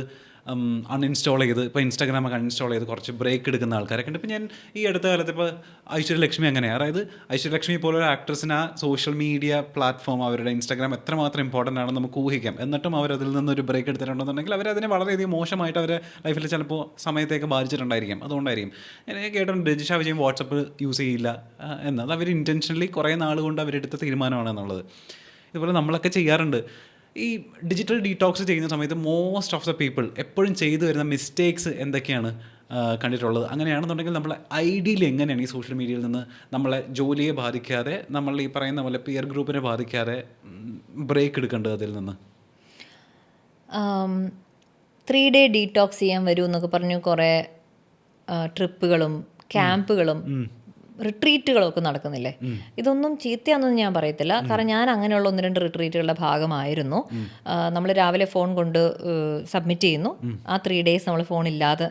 അൺഇൻസ്റ്റാൾ ചെയ്ത്, ഇപ്പോൾ ഇൻസ്റ്റാഗ്രാമൊക്കെ അൺഇൻസ്റ്റാൾ ചെയ്ത് കുറച്ച് ബ്രേക്ക് എടുക്കുന്ന ആൾക്കാരൊക്കെ ഉണ്ട്. ഇപ്പോൾ ഞാൻ ഈ അടുത്ത കാലത്ത് ഇപ്പോൾ ഐശ്വര്യലക്ഷ്മി അങ്ങനെയാണ്, അതായത് ഐശ്വര്യലക്ഷ്മി പോലൊരു ആക്ട്രസിന് ആ സോഷ്യൽ മീഡിയ പ്ലാറ്റ്ഫോം, അവരുടെ ഇൻസ്റ്റാഗ്രാം എത്രമാത്രം ഇമ്പോർട്ടൻ്റ് ആണെന്ന് നമുക്ക് ഊഹിക്കാം. എന്നിട്ടും അവരതിൽ നിന്നൊരു ബ്രേക്ക് എടുത്തിട്ടുണ്ടെന്നുണ്ടെങ്കിൽ അവരതിനെ വളരെയധികം മോശമായിട്ട് അവരുടെ ലൈഫിൽ ചിലപ്പോൾ സമയത്തേക്ക് ബാധിച്ചിട്ടുണ്ടായിരിക്കും. അതുകൊണ്ടായിരിക്കും ഞാൻ കേട്ടിട്ടുണ്ട് രജിഷ വിജയൻ വാട്സപ്പ് യൂസ് ചെയ്യില്ല എന്നത് അവർ ഇൻറ്റൻഷനലി കുറേ നാൾ കൊണ്ട് അവരെടുത്ത തീരുമാനമാണ് എന്നുള്ളത്. ഇതുപോലെ നമ്മളൊക്കെ ചെയ്യാറുണ്ട്. ഈ ഡിജിറ്റൽ ഡീടോക്സ് ചെയ്യുന്ന സമയത്ത് മോസ്റ്റ് ഓഫ് ദ പീപ്പിൾ എപ്പോഴും ചെയ്തു വരുന്ന മിസ്റ്റേക്സ് എന്തൊക്കെയാണ് കണ്ടിട്ടുള്ളത്? അങ്ങനെയാണെന്നുണ്ടെങ്കിൽ നമ്മൾ ഐഡിയയിൽ എങ്ങനെയാണ് ഈ സോഷ്യൽ മീഡിയയിൽ നിന്ന് നമ്മളെ ജോലിയെ ബാധിക്കാതെ, നമ്മൾ ഈ പറയുന്ന പോലെ പിയർ ഗ്രൂപ്പിനെ ബാധിക്കാതെ ബ്രേക്ക് എടുക്കേണ്ടത് അതിൽ നിന്ന്? 3 day ഡീടോക്സ് ചെയ്യാൻ വരൂ എന്നൊക്കെ പറഞ്ഞു കുറേ ട്രിപ്പുകളും ക്യാമ്പുകളും റിട്രീറ്റുകളൊക്കെ നടക്കുന്നില്ലേ? ഇതൊന്നും ചീത്തയാണെന്നൊന്നും ഞാൻ പറയത്തില്ല. കാരണം ഞാൻ അങ്ങനെയുള്ള 1-2 റിട്രീറ്റുകളുടെ ഭാഗമായിരുന്നു. നമ്മൾ രാവിലെ ഫോൺ കൊണ്ട് സബ്മിറ്റ് ചെയ്യുന്നു, ആ 3 days നമ്മൾ ഫോൺ ഇല്ലാതെ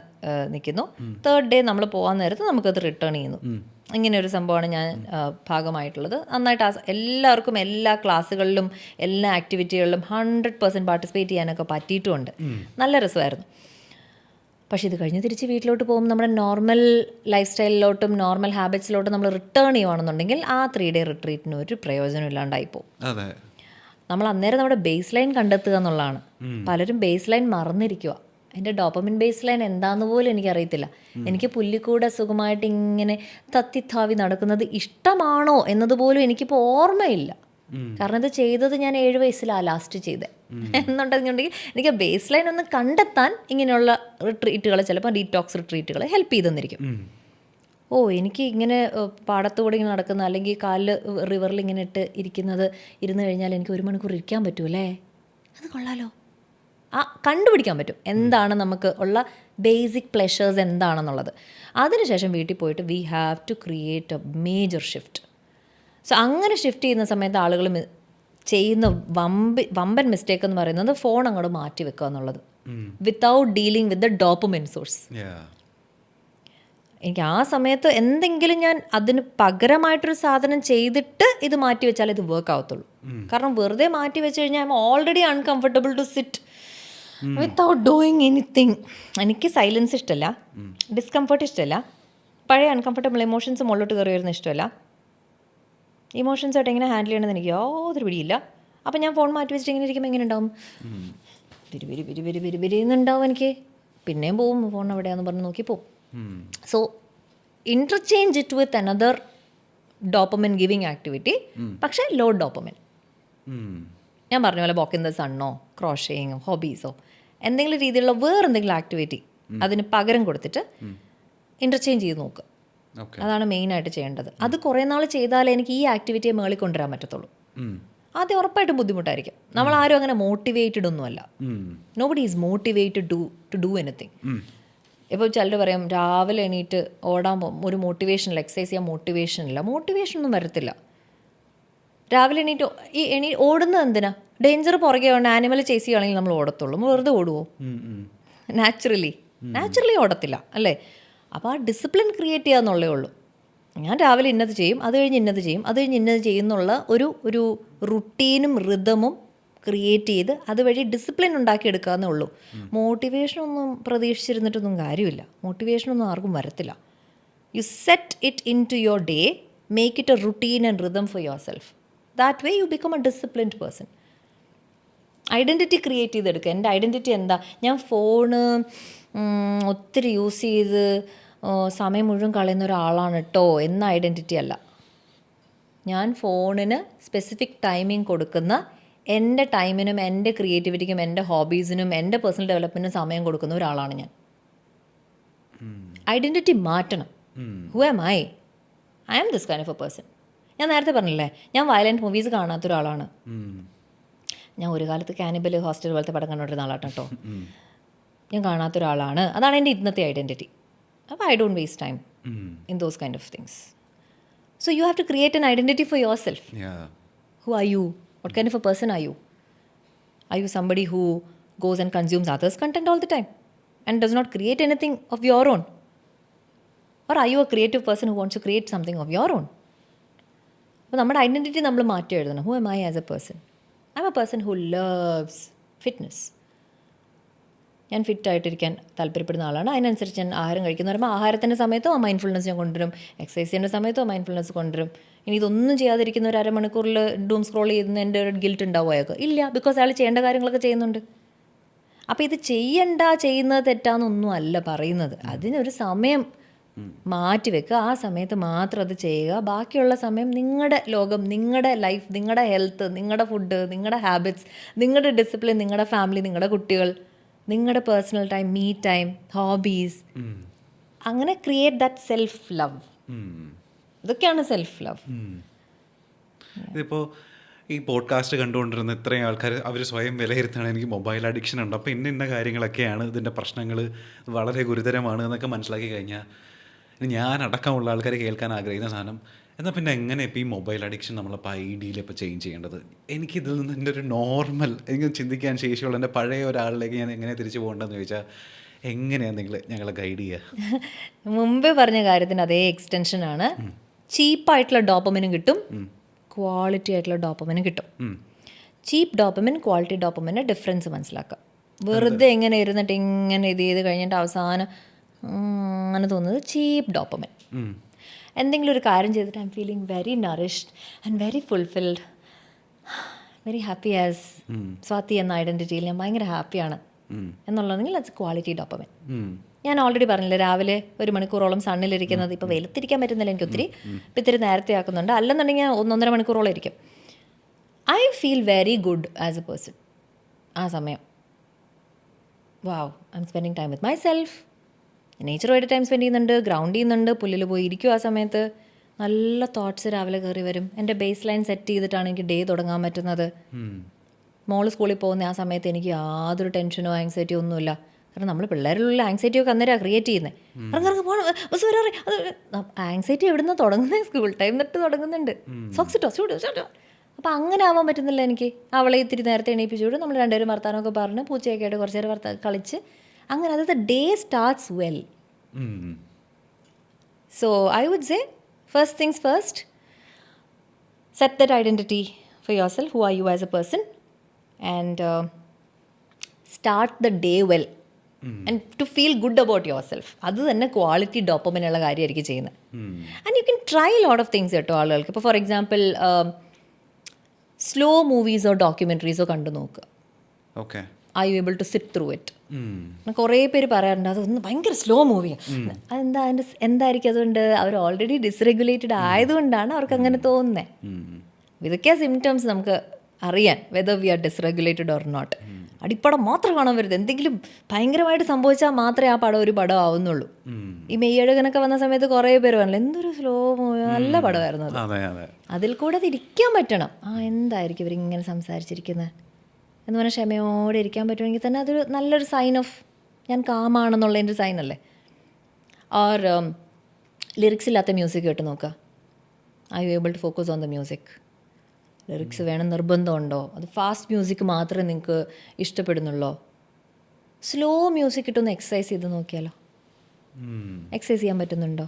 നിൽക്കുന്നു. 3rd day നമ്മൾ പോകാൻ നേരത്ത് നമുക്കത് റിട്ടേൺ ചെയ്യുന്നു. ഇങ്ങനെ ഒരു സംഭവമാണ് ഞാൻ ഭാഗമായിട്ടുള്ളത്. നന്നായിട്ട് എല്ലാവർക്കും എല്ലാ ക്ലാസ്സുകളിലും എല്ലാ ആക്ടിവിറ്റികളിലും 100% പാർട്ടിസിപ്പേറ്റ് ചെയ്യാനൊക്കെ പറ്റിയിട്ടുമുണ്ട്. നല്ല രസമായിരുന്നു. പക്ഷേ ഇത് കഴിഞ്ഞ് തിരിച്ച് വീട്ടിലോട്ട് പോകുമ്പോൾ നമ്മുടെ നോർമൽ ലൈഫ് സ്റ്റൈലിലോട്ടും നോർമൽ ഹാബിറ്റ്സിലോട്ടും നമ്മൾ റിട്ടേൺ ചെയ്യുകയാണെന്നുണ്ടെങ്കിൽ ആ 3 day റിട്രീറ്റിന് ഒരു പ്രയോജനം ഇല്ലാണ്ടായിപ്പോവും. നമ്മൾ അന്നേരം നമ്മുടെ ബേസ് ലൈൻ കണ്ടെത്തുക എന്നുള്ളതാണ്. പലരും ബേസ് ലൈൻ മറന്നിരിക്കുക. എൻ്റെ ഡോപ്പമിൻ ബേസ് ലൈൻ എന്താണെന്ന് പോലും എനിക്കറിയത്തില്ല. എനിക്ക് പുല്ലിക്കൂടെ സുഖമായിട്ട് ഇങ്ങനെ തത്തിത്താവി നടക്കുന്നത് ഇഷ്ടമാണോ എന്നതുപോലും എനിക്കിപ്പോൾ ഓർമ്മയില്ല. കാരണം ഇത് ചെയ്തത് ഞാൻ 7 വയസ്സിലാണ് ലാസ്റ്റ് ചെയ്തത് എന്നുണ്ടെന്നുണ്ടെങ്കിൽ എനിക്ക് ബേസ് ലൈൻ ഒന്ന് കണ്ടെത്താൻ ഇങ്ങനെയുള്ള റിട്രീറ്റുകൾ, ചിലപ്പോൾ ഡീടോക്സ് റിട്രീറ്റുകൾ ഹെൽപ്പ് ചെയ്തെന്നിരിക്കും. എനിക്ക് ഇങ്ങനെ പാടത്തുകൂടെ ഇങ്ങനെ നടക്കുന്ന, അല്ലെങ്കിൽ കാലിൽ റിവറിൽ ഇങ്ങനെ ഇരുന്ന് കഴിഞ്ഞാൽ എനിക്ക് 1 മണിക്കൂർ ഇരിക്കാൻ പറ്റുമല്ലേ, അത് കൊള്ളാലോ. കണ്ടുപിടിക്കാൻ പറ്റും എന്താണ് നമുക്ക് ഉള്ള ബേസിക് പ്ലെഷേഴ്സ് എന്താണെന്നുള്ളത്. അതിനുശേഷം വീട്ടിൽ പോയിട്ട് we have to create a major shift. So അങ്ങനെ ഷിഫ്റ്റ് ചെയ്യുന്ന സമയത്ത് ആളുകൾ ചെയ്യുന്ന വമ്പൻ മിസ്റ്റേക്ക് എന്ന് പറയുന്നത് ഫോൺ അങ്ങോട്ട് മാറ്റി വെക്കുക എന്നുള്ളത്, without dealing with the dopamine source. എനിക്ക് ആ സമയത്ത് എന്തെങ്കിലും ഞാൻ അതിന് പകരമായിട്ടൊരു സാധനം ചെയ്തിട്ട് ഇത് മാറ്റി വെച്ചാൽ ഇത് വർക്ക് ആവത്തുള്ളൂ. കാരണം വെറുതെ മാറ്റി വെച്ച് കഴിഞ്ഞാൽ I'm already uncomfortable to sit without doing anything. എനിക്ക് സൈലൻസ് ഇഷ്ടമല്ല, ഡിസ്കംഫർട്ട് ഇഷ്ടമല്ല, പഴയ അൺകംഫർട്ടബിൾ ഇമോഷൻസ് മുകളിലോട്ട് കയറി വരുന്ന ഇഷ്ടമല്ല. ഇമോഷൻസായിട്ട് എങ്ങനെ ഹാൻഡിൽ ചെയ്യണമെന്ന് എനിക്ക് യാതൊരു പിടിയില്ല. അപ്പം ഞാൻ ഫോൺ മാറ്റി വെച്ചിട്ട് ഇങ്ങനെ ഇരിക്കുമ്പോൾ എങ്ങനെ ഉണ്ടാവും? വിരി എന്നുണ്ടാവും എനിക്ക്. പിന്നെയും പോവും, ഫോൺ എവിടെയാണെന്ന് പറഞ്ഞ് നോക്കി പോവും. So interchange it with another dopamine giving activity, പക്ഷേ ലോ ഡോപ്പമിൻ. ഞാൻ പറഞ്ഞ പോലെ വോക്ക് ഇൻ ദ സണ്ണോ, ക്രോഷേയിങ്ങോ, ഹോബീസോ, എന്തെങ്കിലും രീതിയിലുള്ള വേറെന്തെങ്കിലും ആക്ടിവിറ്റി അതിന് പകരം കൊടുത്തിട്ട് ഇൻ്റർചേഞ്ച് ചെയ്ത് നോക്കുക. അതാണ് മെയിനായിട്ട് ചെയ്യേണ്ടത്. അത് കുറേ നാൾ ചെയ്താലേ എനിക്ക് ഈ ആക്ടിവിറ്റിയെ മേളിൽ കൊണ്ടുവരാൻ പറ്റത്തുള്ളൂ. ആദ്യം ഉറപ്പായിട്ടും ബുദ്ധിമുട്ടായിരിക്കും. നമ്മൾ ആരും അങ്ങനെ മോട്ടിവേറ്റഡ് ഒന്നുമല്ല. Nobody is motivated to do anything. ഇപ്പോൾ ചിലർ പറയും രാവിലെ എണീറ്റ് ഓടാൻ പോകും, ഒരു മോട്ടിവേഷനില്ല, എക്സസൈസ് ചെയ്യാൻ മോട്ടിവേഷനൊന്നും വരത്തില്ല. രാവിലെ എണീറ്റ് ഓടുന്നത് എന്തിനാ? ഡേഞ്ചർ പുറകെ ഉണ്ട്, ആനിമൽ ചേസ് ചെയ്യുകയാണെങ്കിൽ നമ്മൾ ഓടത്തുള്ളൂ. നമ്മൾ വെറുതെ ഓടുമോ? നാച്ചുറലി ഓടത്തില്ല അല്ലേ? അപ്പോൾ ആ ഡിസിപ്ലിൻ ക്രിയേറ്റ് ചെയ്യുക എന്നുള്ളേ ഉള്ളൂ. ഞാൻ രാവിലെ ഇന്നത് ചെയ്യും, അത് കഴിഞ്ഞ് ഇന്നത് ചെയ്യും, അത് കഴിഞ്ഞ് ഇന്നത് ചെയ്യുന്നുള്ള ഒരു റുട്ടീനും റിതമും ക്രിയേറ്റ് ചെയ്ത് അതുവഴി ഡിസിപ്ലിൻ ഉണ്ടാക്കിയെടുക്കുക എന്നേ ഉള്ളൂ. മോട്ടിവേഷനൊന്നും പ്രതീക്ഷിച്ചിരുന്നിട്ടൊന്നും കാര്യമില്ല. മോട്ടിവേഷനൊന്നും ആർക്കും വരത്തില്ല. You set it into your day, make it a routine and rhythm for yourself. That way you become a disciplined person. Identity create ചെയ്തെടുക്കുക. എൻ്റെ ഐഡൻറ്റിറ്റി എന്താ? ഞാൻ ഫോണ് ഒത്തിരി യൂസ് ചെയ്ത് സമയം മുഴുവൻ കളയുന്ന ഒരാളാണ് കേട്ടോ എന്ന ഐഡൻറ്റിറ്റി അല്ല. ഞാൻ ഫോണിന് സ്പെസിഫിക് ടൈമിംഗ് കൊടുക്കുന്ന, എൻ്റെ ടൈമിനും എൻ്റെ ക്രിയേറ്റിവിറ്റിക്കും എൻ്റെ ഹോബീസിനും എൻ്റെ പേഴ്സണൽ ഡെവലപ്മെൻറ്റിനും സമയം കൊടുക്കുന്ന ഒരാളാണ് ഞാൻ. ഐഡൻറ്റിറ്റി മാറ്റണം. Who am I am this kind of a person. ഞാൻ നേരത്തെ പറഞ്ഞില്ലേ, ഞാൻ വയലൻറ്റ് മൂവീസ് കാണാത്ത ഒരാളാണ്. ഞാൻ ഒരു കാലത്ത് കാനിബൽ ഹോസ്റ്റൽ പോലത്തെ പടം കണ്ടുകൊണ്ടിരുന്ന ആളാണ് കേട്ടോ. ഞാൻ കാണാത്ത ഒരാളാണ്. അതാണ് എൻ്റെ ഇന്നത്തെ ഐഡൻറ്റിറ്റി. അപ്പോൾ I don't waste time in those kind of things. So you have to create an identity for yourself. Who are you? What kind of a person are you? Are you somebody who goes and consumes others' content all the time and does not create anything of your own? Or are you a creative person who wants to create something of your own? അപ്പോൾ നമ്മുടെ identity നമ്മൾ മാറ്റി എഴുതണം. Who am I as a person? I'm a person who loves fitness. ഞാൻ ഫിറ്റായിട്ടിരിക്കാൻ താല്പര്യപ്പെടുന്ന ആളാണ്. അതിനനുസരിച്ച് ഞാൻ ആഹാരം കഴിക്കുന്ന പറയുമ്പോൾ ആഹാരത്തിൻ്റെ സമയത്തും ആ മൈൻഡ്ഫുൾനെസ് ഞാൻ കൊണ്ടുവരും, എക്സസൈസ് ചെയ്യുന്ന സമയത്തും ആ മൈൻഡ്ഫുൾനെസ് കൊണ്ടുവരും. ഇനി ഇതൊന്നും ചെയ്യാതിരിക്കുന്ന ഒരു അരമണിക്കൂറിൽ ഡൂം സ്ക്രോൾ ചെയ്യുന്ന എൻ്റെ ഒരു ഗിൽറ്റ് ഉണ്ടാവും അയാൾക്ക്. ഇല്ല, ബിക്കോസ് അയാൾ ചെയ്യേണ്ട കാര്യങ്ങളൊക്കെ ചെയ്യുന്നുണ്ട്. അപ്പോൾ ഇത് ചെയ്യുന്നത് തെറ്റാന്നൊന്നും അല്ല പറയുന്നത്. അതിനൊരു സമയം മാറ്റി വെക്കുക, ആ സമയത്ത് മാത്രം അത് ചെയ്യുക. ബാക്കിയുള്ള സമയം നിങ്ങളുടെ ലോകം, നിങ്ങളുടെ ലൈഫ്, നിങ്ങളുടെ ഹെൽത്ത്, നിങ്ങളുടെ ഫുഡ്, നിങ്ങളുടെ ഹാബിറ്റ്സ്, നിങ്ങളുടെ ഡിസിപ്ലിൻ, നിങ്ങളുടെ ഫാമിലി, നിങ്ങളുടെ കുട്ടികൾ, നിങ്ങളുടെ personal time, me time, hobbies, അങ്ങനെ ക്രിയേറ്റ് ദാറ്റ് സെൽഫ് ലവ്. ഇതൊക്കെയാണ് സെൽഫ് ലവ്. ഇതിപ്പോൾ ഈ പോഡ്കാസ്റ്റ് കണ്ടുകൊണ്ടിരുന്ന ഇത്രയും ആൾക്കാർ അവർ സ്വയം വിലയിരുത്തുകയാണ് എനിക്ക് മൊബൈൽ അഡിക്ഷൻ ഉണ്ട്, അപ്പോൾ ഇന്ന കാര്യങ്ങളൊക്കെയാണ് ഇതിൻ്റെ പ്രശ്നങ്ങൾ, വളരെ ഗുരുതരമാണ് എന്നൊക്കെ മനസ്സിലാക്കി കഴിഞ്ഞാൽ ഞാൻ അടക്കമുള്ള ആൾക്കാർ കേൾക്കാൻ ആഗ്രഹിക്കുന്ന സാധനം, എന്നാൽ പിന്നെ എങ്ങനെ ഇപ്പോൾ ഈ മൊബൈൽ അഡിക്ഷൻ നമ്മളിപ്പോൾ ഐഡിയയിൽ ഇപ്പോൾ ചേഞ്ച് ചെയ്യേണ്ടത്? എനിക്കിതിൽ നിന്ന് എൻ്റെ ഒരു നോർമൽ, എനിക്ക് ചിന്തിക്കാൻ ശേഷിയുള്ള എൻ്റെ പഴയ ഒരാളിലേക്ക് ഞാൻ എങ്ങനെ തിരിച്ചു പോകേണ്ടതെന്ന് ചോദിച്ചാൽ എങ്ങനെയാണ് നിങ്ങൾ ഞങ്ങളെ ഗൈഡ് ചെയ്യുക? മുമ്പേ പറഞ്ഞ കാര്യത്തിന് അതേ എക്സ്റ്റൻഷനാണ്. ചീപ്പായിട്ടുള്ള ഡോപ്പമിനും കിട്ടും, ക്വാളിറ്റി ആയിട്ടുള്ള ഡോപ്പമിനും കിട്ടും. ചീപ്പ് ഡോപ്പമിൻ, ക്വാളിറ്റി ഡോപ്പമിൻ്റെ ഡിഫറൻസ് മനസ്സിലാക്കുക. വെറുതെ എങ്ങനെ ഇരുന്നിട്ട് ഇങ്ങനെ ഇത് ചെയ്ത് കഴിഞ്ഞിട്ട് അവസാനം അങ്ങനെ തോന്നുന്നത് ചീപ്പ് ഡോപ്പമിൻ. എന്തെങ്കിലും ഒരു കാര്യം ചെയ്തിട്ട് I'm feeling very nourished and very fulfilled, very happy as Swathi എന്ന ഐഡൻറ്റിറ്റിയിൽ ഞാൻ ഭയങ്കര ഹാപ്പിയാണ് എന്നുള്ളതെങ്കിൽ അത് ക്വാളിറ്റി ഡോപ്പമിൻ. ഞാൻ ഓൾറെഡി പറഞ്ഞില്ലേ, രാവിലെ 1 മണിക്കൂറോളം സണ്ണിലിരിക്കുന്നത്, ഇപ്പോൾ വെയിലത്തിരിക്കാൻ പറ്റുന്നില്ല എനിക്ക് ഒത്തിരി, ഇപ്പം ഇത്തിരി നേരത്തെ ആക്കുന്നുണ്ട്, അല്ലെന്നുണ്ടെങ്കിൽ 1-1.5 മണിക്കൂറോളം ഇരിക്കും. I feel very good as a person. ആ സമയം wow, I'm spending time with myself, നേച്ചറുമായിട്ട് ടൈം സ്പെൻഡ് ചെയ്യുന്നുണ്ട്, ഗ്രൗണ്ട് ചെയ്യുന്നുണ്ട്, പുല്ലിൽ പോയി ഇരിക്കും. ആ സമയത്ത് നല്ല തോട്ട്സ് രാവിലെ കയറി വരും. എൻ്റെ ബേസ് ലൈൻ സെറ്റ് ചെയ്തിട്ടാണ് എനിക്ക് ഡേ തുടങ്ങാൻ പറ്റുന്നത്. മോള് സ്കൂളിൽ പോകുന്ന ആ സമയത്ത് എനിക്ക് യാതൊരു ടെൻഷനോ ആങ്സൈറ്റിയോ ഒന്നുമില്ല. കാരണം നമ്മൾ പിള്ളേരിലുള്ള ആങ്സൈറ്റി ഒക്കെ അന്നേരം ക്രിയേറ്റ് ചെയ്യുന്നത്. ആങ്സൈറ്റി എവിടെ നിന്ന് തുടങ്ങുന്നത്? സ്കൂൾ ടൈം തൊട്ട് തുടങ്ങുന്നുണ്ട്. സോക്സ് ഇട്ടോ, അപ്പോൾ അങ്ങനെ ആവാൻ പറ്റുന്നില്ല എനിക്ക്. അവളെ ഇത്തിരി നേരത്തെ എണീപ്പിച്ചുകൊണ്ട് നമ്മൾ രണ്ടുപേരും വർത്താനമൊക്കെ പറഞ്ഞ് പൂച്ചയൊക്കെ ആയിട്ട് കുറച്ച് നേരം കളിച്ച് അങ്ങനെ അതായത് day starts well. So I would say first things first, set that identity for yourself, who are you as a person, and start the day well and to feel good about yourself. അത് തന്നെ quality ഡോപ്പമിനുള്ള കാര്യമായിരിക്കും ചെയ്യുന്നത്. And you can try lot of things കേട്ടോ ആളുകൾക്ക്. ഇപ്പോൾ for example slow മൂവീസോ ഡോക്യുമെൻ്ററീസോ കണ്ടു നോക്കുക. Okay, are you able to sit through it? കുറേ പേര് പറയാറുണ്ട് അതൊന്ന് ഭയങ്കര സ്ലോ മൂവിയാണ്. അതെന്താ അതിൻ്റെ എന്തായിരിക്കും? അതുകൊണ്ട് അവർ ഓൾറെഡി ഡിസ്റെഗുലേറ്റഡ് ആയതുകൊണ്ടാണ് അവർക്ക് അങ്ങനെ തോന്നുന്നത്. ഇതൊക്കെയാണ് സിംറ്റംസ് നമുക്ക് അറിയാൻ whether we are dysregulated or not. അടിപ്പടം മാത്രം കാണാൻ വരുന്നത്, എന്തെങ്കിലും ഭയങ്കരമായിട്ട് സംഭവിച്ചാൽ മാത്രമേ ആ പടം ഒരു പടം ആവുന്നുള്ളൂ. ഈ മെയ്യഴകനൊക്കെ വന്ന സമയത്ത് കുറേ പേര് പറഞ്ഞില്ല എന്തൊരു സ്ലോ മൂവി, നല്ല പടമായിരുന്നു അത്. അതിൽ കൂടെ അത് ഇരിക്കാൻ പറ്റണം. എന്തായിരിക്കും ഇവരിങ്ങനെ സംസാരിച്ചിരിക്കുന്നത് എന്ന് പറഞ്ഞാൽ ക്ഷമയോടെ ഇരിക്കാൻ പറ്റുമെങ്കിൽ തന്നെ അതൊരു നല്ലൊരു സൈൻ ഓഫ് ഞാൻ കാമാണെന്നുള്ളതിൻ്റെ ഒരു സൈൻ അല്ലേ. ഓർ ലിറിക്സ് ഇല്ലാത്ത മ്യൂസിക് കേട്ട് നോക്കുക. I you able to focus on the music? Lyrics വേണം നിർബന്ധമുണ്ടോ? അത് ഫാസ്റ്റ് മ്യൂസിക് മാത്രമേ നിങ്ങൾക്ക് ഇഷ്ടപ്പെടുന്നുള്ളൂ? സ്ലോ മ്യൂസിക് ഇട്ടൊന്ന് എക്സസൈസ് ചെയ്ത് നോക്കിയാലോ? എക്സസൈസ് ചെയ്യാൻ പറ്റുന്നുണ്ടോ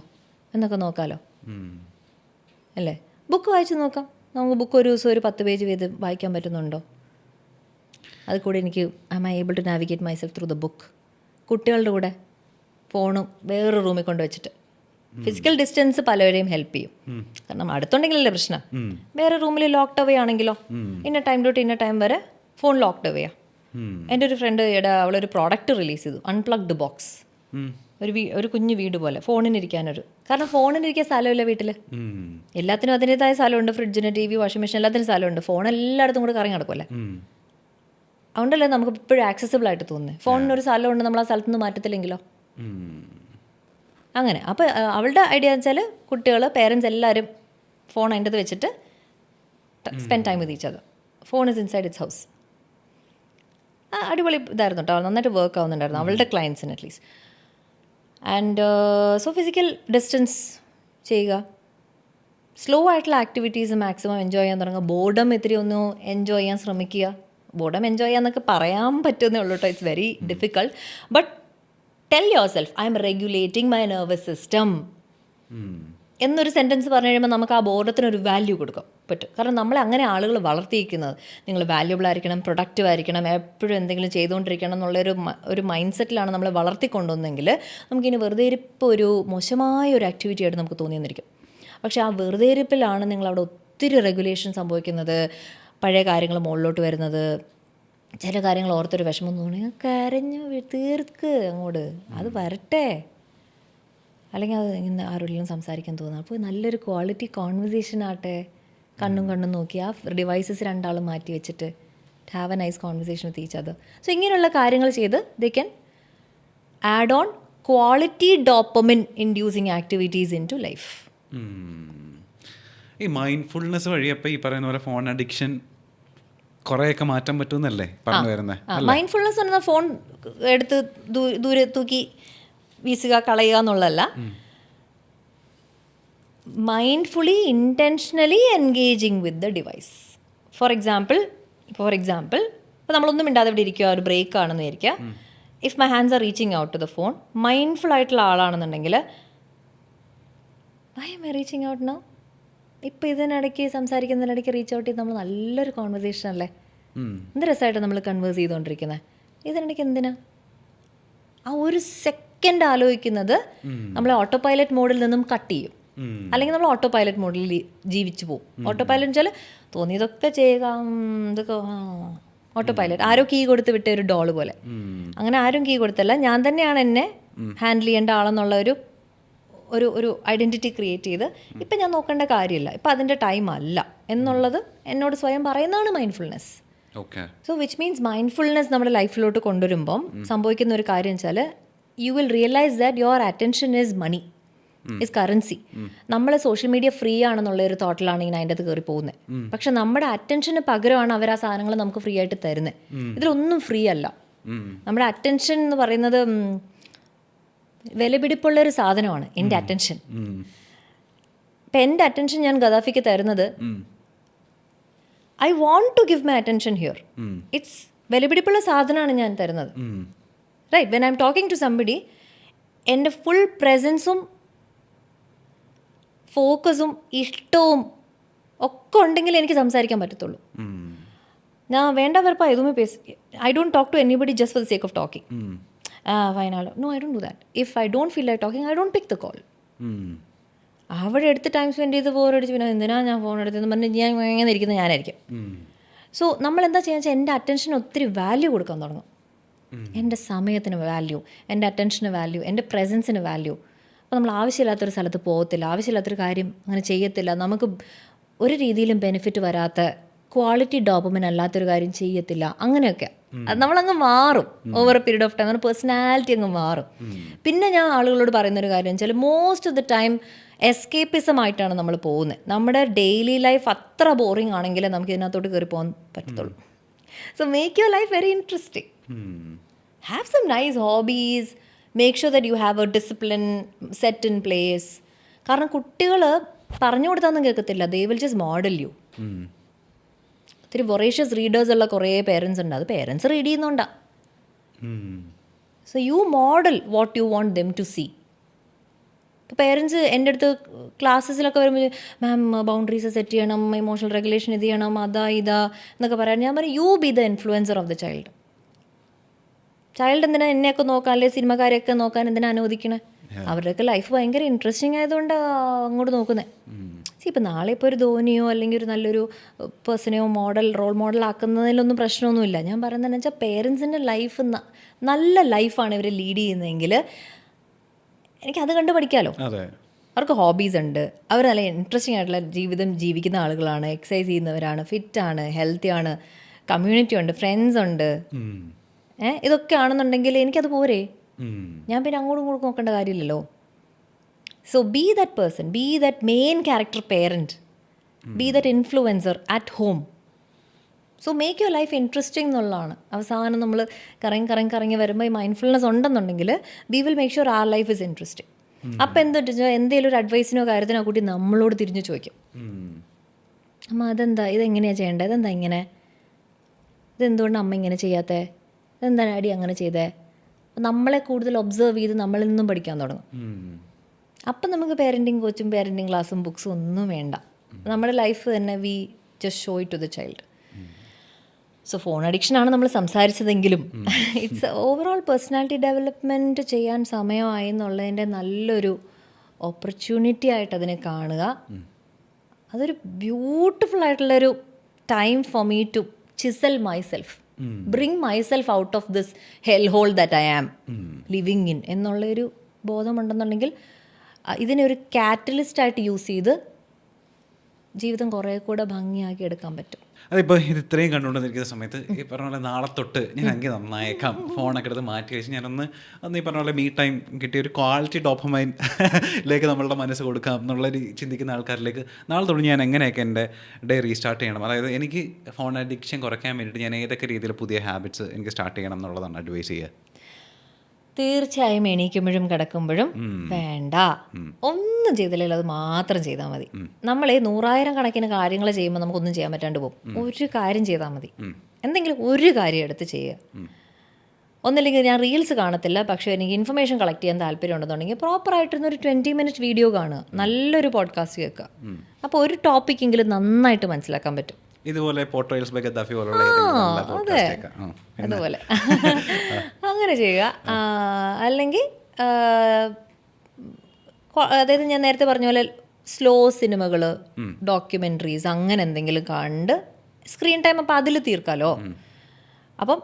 എന്നൊക്കെ നോക്കാമല്ലോ അല്ലേ. ബുക്ക് വായിച്ച് നോക്കാം. നമുക്ക് ബുക്ക് ഒരു ദിവസം ഒരു 10 പേജ് വീതം വായിക്കാൻ പറ്റുന്നുണ്ടോ? അത് കൂടെ എനിക്ക് I'm able to navigate myself through the book. കുട്ടികളുടെ കൂടെ ഫോണും വേറൊരു റൂമിൽ കൊണ്ട് വെച്ചിട്ട് ഫിസിക്കൽ ഡിസ്റ്റൻസ് പലവരെയും ഹെൽപ്പ് ചെയ്യും. കാരണം അടുത്തുണ്ടെങ്കിലല്ലേ പ്രശ്നം. വേറെ റൂമിൽ ലോക്ക്ഡ് അവേ ആണെങ്കിലോ ഇന്ന ടൈം തൊട്ട് ഇന്ന ടൈം വരെ ഫോൺ ലോക്ക്ഡ് അവേയാ. എൻ്റെ ഒരു ഫ്രണ്ട് അവളൊരു പ്രോഡക്റ്റ് റിലീസ് ചെയ്തു, അൺപ്ലഗ്ഡ് ബോക്സ്. ഒരു കുഞ്ഞു വീട് പോലെ ഫോണിനിരിക്കാനൊരു, കാരണം ഫോണിനിരിക്കാൻ സ്ഥലമില്ല വീട്ടിൽ. എല്ലാത്തിനും അതിൻ്റെതായ സ്ഥലമുണ്ട്, ഫ്രിഡ്ജിന്, TV, വാഷിംഗ് മെഷീൻ എല്ലാത്തിനും സ്ഥലമുണ്ട്. ഫോൺ എല്ലായിടത്തും കൂടെ കറങ്ങി നടക്കുമല്ലേ. അതുകൊണ്ടല്ലേ നമുക്ക് ഇപ്പോഴും ആക്സസിബിൾ ആയിട്ട് തോന്നുന്നത്. ഫോണിനൊരു സ്ഥലമുണ്ട്, നമ്മൾ ആ സ്ഥലത്ത് നിന്ന് മാറ്റത്തില്ലെങ്കിലോ. അങ്ങനെ അപ്പോൾ അവളുടെ ഐഡിയ എന്ന് വെച്ചാൽ കുട്ടികൾ, പേരൻസ് എല്ലാവരും ഫോൺ അതിൻ്റെ അത് വെച്ചിട്ട് spend time with each other. Phone is inside its house. അടിപൊളി ഇതായിരുന്നു കേട്ടോ, നന്നായിട്ട് വർക്ക് ആവുന്നുണ്ടായിരുന്നു അവളുടെ ക്ലയൻസിന് at least. And so physical distance ചെയ്യുക, സ്ലോ ആയിട്ടുള്ള ആക്ടിവിറ്റീസ് മാക്സിമം എൻജോയ് ചെയ്യാൻ തുടങ്ങുക. ബോർഡം ഇത്തിരി ഒന്ന് എൻജോയ് ചെയ്യാൻ ശ്രമിക്കുക. ബോർഡം എൻജോയ് ചെയ്യാന്നൊക്കെ പറയാൻ പറ്റുന്നേ ഉള്ളൂ കേട്ടോ, it's very difficult. But tell your self I M regulating my nervous system എന്നൊരു സെൻറ്റൻസ് പറഞ്ഞു കഴിയുമ്പോൾ നമുക്ക് ആ ബോർഡത്തിനൊരു വാല്യൂ കൊടുക്കാൻ പറ്റും. കാരണം നമ്മളെ അങ്ങനെ ആളുകൾ വളർത്തിയിരിക്കുന്നത്, നിങ്ങൾ വാല്യുബിൾ ആയിരിക്കണം, പ്രൊഡക്റ്റീവ് ആയിരിക്കണം, എപ്പോഴും എന്തെങ്കിലും ചെയ്തുകൊണ്ടിരിക്കണം എന്നുള്ളൊരു മൈൻഡ് സെറ്റിലാണ് നമ്മളെ വളർത്തിക്കൊണ്ടുവന്നെങ്കിൽ നമുക്കിനി വെറുതെ ഇരിപ്പ് ഒരു മോശമായ ഒരു ആക്ടിവിറ്റി ആയിട്ട് നമുക്ക് തോന്നിയെന്നിരിക്കും. പക്ഷേ ആ വെറുതെ ഇരിപ്പിലാണ് നിങ്ങളവിടെ ഒത്തിരി റെഗുലേഷൻ സംഭവിക്കുന്നത്, പഴയ കാര്യങ്ങൾ മുകളിലോട്ട് വരുന്നത്, ചില കാര്യങ്ങൾ ഓർത്തൊരു വിഷമം തോന്നി കരഞ്ഞു തീർക്ക് അങ്ങോട്ട്, അത് വരട്ടെ, അല്ലെങ്കിൽ അത് ഇങ്ങനെ ആരോടെങ്കിലും സംസാരിക്കാൻ തോന്നുക. അപ്പോൾ നല്ലൊരു ക്വാളിറ്റി കോൺവെർസേഷൻ ആട്ടെ, കണ്ണും നോക്കി ആ ഡിവൈസസ് രണ്ടാളും മാറ്റി വെച്ചിട്ട് have a nice conversation with each other. So ഇങ്ങനെയുള്ള കാര്യങ്ങൾ ചെയ്ത് they can add on quality dopamine inducing activities into life. ഈ മൈൻഡ്ഫുൾനെസ് വഴി അപ്പോൾ ഈ പറയുന്ന പോലെ ഫോൺ അഡിക്ഷൻ കുറേയൊക്കെ മാറ്റാൻ പറ്റുമെന്നല്ലേ പറഞ്ഞു വരുന്നത്? മൈൻഡ്ഫുൾനെസ് പറഞ്ഞാൽ ഫോൺ എടുത്ത് ദൂരെ തൂക്കി വീസുക, കളയുക എന്നുള്ളതല്ല. Mindfully intentionally engaging with the device. For example ഇപ്പോൾ നമ്മളൊന്നും മിണ്ടാതെ ഇവിടെ ഇരിക്കുക, ഒരു ബ്രേക്ക് ആണെന്ന് വിചാരിക്കുക. If my hands are reaching out to the phone, mindful ആയിട്ടുള്ള ആളാണെന്നുണ്ടെങ്കിൽ why am I reaching out now? ഇപ്പോൾ ഇതിനിടയ്ക്ക് സംസാരിക്കുന്നതിനിടയ്ക്ക് റീച്ച് ഔട്ട് ചെയ്ത് നമ്മൾ നല്ലൊരു കോൺവെർസേഷൻ അല്ലേ, എന്ത് രസമായിട്ട് നമ്മൾ കൺവേഴ്സ് ചെയ്തുകൊണ്ടിരിക്കുന്നത്, ഇതിനിടയ്ക്ക് എന്തിനാ? ആ ഒരു സെക്കൻഡ് ആലോചിക്കുന്നത് നമ്മളെ ഓട്ടോ പൈലറ്റ് മോഡിൽ നിന്നും കട്ട് ചെയ്യും. അല്ലെങ്കിൽ നമ്മൾ ഓട്ടോ പൈലറ്റ് മോഡിൽ ജീവിച്ചു പോകും. ഓട്ടോ പൈലറ്റ് വെച്ചാൽ തോന്നിയതൊക്കെ ചെയ്യുക, ഇതൊക്കെ ഓട്ടോ പൈലറ്റ്. ആരോ കീ കൊടുത്ത് വിട്ട ഒരു ഡോള് പോലെ. അങ്ങനെ ആരും കീ കൊടുത്തല്ല, ഞാൻ തന്നെയാണ് എന്നെ ഹാൻഡിൽ ചെയ്യേണ്ട ആളെന്നുള്ള ഒരു ഐഡൻറ്റിറ്റി ക്രിയേറ്റ് ചെയ്ത് ഇപ്പം ഞാൻ നോക്കേണ്ട കാര്യമില്ല, ഇപ്പം അതിൻ്റെ ടൈം അല്ല എന്നുള്ളത് എന്നോട് സ്വയം പറയുന്നതാണ് mindfulness. So which means mindfulness നമ്മുടെ ലൈഫിലോട്ട് കൊണ്ടുവരുമ്പം സംഭവിക്കുന്ന ഒരു കാര്യം വെച്ചാൽ you will realise that your attention is money, is currency. നമ്മൾ സോഷ്യൽ മീഡിയ ഫ്രീ ആണെന്നുള്ള ഒരു തോട്ടിലാണ് ഇങ്ങനെ അതിൻ്റെ അത് കയറി പോകുന്നത്. പക്ഷെ നമ്മുടെ അറ്റൻഷന് പകരമാണ് അവർ ആ സാധനങ്ങൾ നമുക്ക് ഫ്രീ ആയിട്ട് തരുന്നത്. ഇതിലൊന്നും ഫ്രീ അല്ല. നമ്മുടെ അറ്റൻഷൻ എന്ന് പറയുന്നത് വിലപിടിപ്പുള്ളൊരു സാധനമാണ് എൻ്റെ അറ്റൻഷൻ. ഇപ്പം എൻ്റെ അറ്റൻഷൻ ഞാൻ ഗദാഫിക്ക് തരുന്നത് I want to give my attention here. It's വിലപിടിപ്പുള്ള സാധനമാണ് ഞാൻ തരുന്നത്. Right, when I'm talking to somebody എൻ്റെ ഫുൾ പ്രസൻസും ഫോക്കസും ഇഷ്ടവും ഒക്കെ ഉണ്ടെങ്കിൽ എനിക്ക് സംസാരിക്കാൻ പറ്റത്തുള്ളൂ. ഞാൻ വേണ്ട വെറുപ്പാ എതുമേ പേസ്. I don't talk to anybody just for the sake of talking. ഫൈനാളോ no, I don't do that. If I don't feel like talking I don't pick the call. അവിടെ എടുത്ത് ടൈം സ്പെൻഡ് ചെയ്ത് ബോറടിച്ച് പിന്നെ എന്തിനാ ഞാൻ ഫോൺ എടുത്തെന്ന് പറഞ്ഞ് ഞാൻ എങ്ങനെ ഇരിക്കുന്നത് ഞാനായിരിക്കും. സോ നമ്മൾ എന്താ ചെയ്യുക വെച്ചാൽ എൻ്റെ അറ്റൻഷൻ ഒത്തിരി വാല്യൂ കൊടുക്കാൻ തുടങ്ങും. എൻ്റെ സമയത്തിന് വാല്യൂ, എൻ്റെ അറ്റൻഷന് വാല്യൂ, എൻ്റെ പ്രസൻസിന് വാല്യൂ. അപ്പോൾ നമ്മൾ ആവശ്യമില്ലാത്തൊരു സ്ഥലത്ത് പോകത്തില്ല, ആവശ്യമില്ലാത്തൊരു കാര്യം അങ്ങനെ ചെയ്യത്തില്ല, നമുക്ക് ഒരു രീതിയിലും ബെനിഫിറ്റ് വരാത്ത ക്വാളിറ്റി ഡോപ്പമിൻ അല്ലാത്തൊരു കാര്യം ചെയ്യത്തില്ല, അങ്ങനെയൊക്കെ. അത് നമ്മളങ്ങ് മാറും over A period of time. നമ്മുടെ പേഴ്സണാലിറ്റി അങ്ങ് മാറും. പിന്നെ ഞാൻ ആളുകളോട് പറയുന്നൊരു കാര്യം വെച്ചാൽ most of the time escapism ആയിട്ടാണ് നമ്മൾ പോകുന്നത്. നമ്മുടെ ഡെയിലി ലൈഫ് അത്ര ബോറിംഗ് ആണെങ്കിൽ നമുക്ക് ഇതിനകത്തോട്ട് കയറി പോകാൻ പറ്റത്തുള്ളൂ. So make your life very interesting. Have some nice hobbies, make sure that you have a discipline set in place. കാരണം കുട്ടികൾ പറഞ്ഞു കൊടുത്താന്നും കേൾക്കത്തില്ല, they will just model you. ഒത്തിരി വൊറേഷ്യസ് റീഡേഴ്സ് ഉള്ള കുറേ പേരൻസ് ഉണ്ട്, അത് പേരൻസ് റീഡ് ചെയ്യുന്നുണ്ടാ. So you model what you want them to see. ഇപ്പോൾ പേരൻസ് എൻ്റെ അടുത്ത് ക്ലാസ്സസിലൊക്കെ വരുമ്പോൾ മാം ബൗണ്ടറീസ് സെറ്റ് ചെയ്യണം, ഇമോഷണൽ റെഗുലേഷൻ ഇത് ചെയ്യണം, അതാ ഇതാ എന്നൊക്കെ പറയാൻ ഞാൻ പറയും, you be the influencer of the child. Child എന്തിനാ എന്നെയൊക്കെ നോക്കാൻ, അല്ലെങ്കിൽ സിനിമക്കാരെയൊക്കെ നോക്കാൻ എന്തിനാ അനുവദിക്കണേ? അവരുടെയൊക്കെ ലൈഫ് ഭയങ്കര ഇൻട്രസ്റ്റിംഗ് ആയതുകൊണ്ട് അങ്ങോട്ട് നോക്കുന്നത്. ഇപ്പം നാളെ ഇപ്പോൾ ഒരു ധോനിയോ അല്ലെങ്കിൽ ഒരു നല്ലൊരു പേഴ്സണെയോ റോൾ മോഡൽ ആക്കുന്നതിലൊന്നും പ്രശ്നമൊന്നുമില്ല. ഞാൻ പറയുന്നതെന്ന് വെച്ചാൽ പേരൻസിൻ്റെ ലൈഫ് നല്ല ലൈഫാണ് ഇവർ ലീഡ് ചെയ്യുന്നതെങ്കിൽ എനിക്കത് കണ്ട് പഠിക്കാമല്ലോ. അവർക്ക് ഹോബീസ് ഉണ്ട്, അവർ നല്ല ഇൻട്രസ്റ്റിംഗ് ആയിട്ടുള്ള ജീവിതം ജീവിക്കുന്ന ആളുകളാണ്, എക്സസൈസ് ചെയ്യുന്നവരാണ്, ഫിറ്റാണ്, ഹെൽത്തി ആണ്, കമ്മ്യൂണിറ്റി ഉണ്ട്, ഫ്രണ്ട്സ് ഉണ്ട്. ഇതൊക്കെ ആണെന്നുണ്ടെങ്കിൽ എനിക്കത് പോരെ. ഞാൻ പിന്നെ അങ്ങോട്ടും ഇങ്ങോട്ടും നോക്കേണ്ട കാര്യമില്ലല്ലോ. So be that person, be that main character parent, be that influencer at home. So make your life interesting എന്നുള്ളതാണ്. അവസാനം നമ്മൾ കറങ്ങി വരുമ്പോൾ ഈ മൈൻഡ്ഫുൾനെസ് ഉണ്ടെന്നുണ്ടെങ്കിൽ we will make sure our life is interesting. അപ്പം എന്തെങ്കിലും ഒരു അഡ്വൈസിനോ കാര്യത്തിനോ കൂട്ടി നമ്മളോട് തിരിഞ്ഞു ചോദിക്കും, അമ്മ അതെന്താ, ഇതെങ്ങനെയാണ് ചെയ്യേണ്ടത്, ഇതെന്താ ഇങ്ങനെ, ഇതെന്തുകൊണ്ട് അമ്മ ഇങ്ങനെ ചെയ്യാത്തേ, ഇതെന്താ ഡാഡി അങ്ങനെ ചെയ്തേ. നമ്മളെ കൂടുതൽ ഒബ്സർവ് ചെയ്ത് നമ്മളിൽ നിന്നും പഠിക്കാൻ തുടങ്ങും. അപ്പം നമുക്ക് പേരൻറ്റിങ് കോച്ചും പേരൻറ്റിങ് ക്ലാസ്സും ബുക്സും ഒന്നും വേണ്ട. നമ്മുടെ ലൈഫ് തന്നെ we just show it to the child. So phone അഡിക്ഷനാണ് നമ്മൾ സംസാരിച്ചതെങ്കിലും ഇറ്റ്സ് ഓവറോൾ പേഴ്സണാലിറ്റി ഡെവലപ്മെൻറ്റ് ചെയ്യാൻ സമയമായി എന്നുള്ളതിൻ്റെ നല്ലൊരു ഓപ്പർച്യൂണിറ്റി ആയിട്ട് അതിനെ കാണുക. അതൊരു ബ്യൂട്ടിഫുൾ ആയിട്ടുള്ളൊരു time for me to chisel myself, bring myself out of this hell hole that I am living in എന്നുള്ളൊരു ബോധമുണ്ടെന്നുണ്ടെങ്കിൽ ഇതിനെ ഒരു കാറ്റലിസ്റ്റായിട്ട് യൂസ് ചെയ്ത് ജീവിതം കുറേ കൂടെ ഭംഗിയാക്കി എടുക്കാൻ പറ്റും. അതിപ്പോൾ ഇത് ഇത്രയും കണ്ടുകൊണ്ടിരിക്കുന്ന സമയത്ത് ഈ പറഞ്ഞ പോലെ നാളെ തൊട്ട് ഞാൻ എനിക്ക് നന്നായേക്കാം, ഫോണൊക്കെ എടുത്ത് മാറ്റി വെച്ച് ഞാനൊന്ന് ഈ പറഞ്ഞ പോലെ ടൈം കിട്ടിയ ഒരു ക്വാളിറ്റി ഡോപ്പമൈനിലേക്ക് നമ്മളുടെ മനസ്സ് കൊടുക്കാം എന്നുള്ളൊരു ചിന്തിക്കുന്ന ആൾക്കാരിലേക്ക് നാളെ തൊട്ട് ഞാൻ എങ്ങനെയൊക്കെ എൻ്റെ ഡേ റീസ്റ്റാർട്ട് ചെയ്യണം, അതായത് എനിക്ക് ഫോൺ അഡിക്ഷൻ കുറയ്ക്കാൻ വേണ്ടിയിട്ട് ഞാൻ ഏതൊക്കെ രീതിയിൽ പുതിയ ഹാബിറ്റ്സ് എനിക്ക് സ്റ്റാർട്ട് ചെയ്യണം എന്നുള്ളതാണ് അഡ്വൈസ് ചെയ്യുക. തീർച്ചയായും എണീക്കുമ്പോഴും കിടക്കുമ്പോഴും വേണ്ട, ഒന്നും ചെയ്തില്ലെങ്കിൽ അത് മാത്രം ചെയ്താൽ മതി. നമ്മൾ 100,000 കണക്കിന് കാര്യങ്ങൾ ചെയ്യുമ്പോൾ നമുക്കൊന്നും ചെയ്യാൻ പറ്റാണ്ട് പോകും. ഒരു കാര്യം ചെയ്താൽ മതി, എന്തെങ്കിലും ഒരു കാര്യം എടുത്ത് ചെയ്യുക. ഒന്നില്ലെങ്കിൽ ഞാൻ റീൽസ് കാണത്തില്ല, പക്ഷേ എനിക്ക് ഇൻഫർമേഷൻ കളക്ട് ചെയ്യാൻ താല്പര്യം ഉണ്ടെന്നുണ്ടെങ്കിൽ പ്രോപ്പറായിട്ടിരുന്നൊരു 20 മിനിറ്റ് വീഡിയോ കാണുക, നല്ലൊരു പോഡ്കാസ്റ്റ് കേൾക്കുക. അപ്പോൾ ഒരു ടോപ്പിക്കെങ്കിലും നന്നായിട്ട് മനസ്സിലാക്കാൻ പറ്റും. ഇതുപോലെ പോർട്രയൽസ് ബൈ ഗദ്ദാഫി പോലുള്ള അതുപോലെ അങ്ങനെ ചെയ്യുക. അല്ലെങ്കിൽ അതായത് ഞാൻ നേരത്തെ പറഞ്ഞ പോലെ സ്ലോ സിനിമകൾ, ഡോക്യുമെൻ്ററീസ്, അങ്ങനെ എന്തെങ്കിലും കണ്ട് സ്ക്രീൻ ടൈം അപ്പം അതിൽ തീർക്കാമല്ലോ. അപ്പം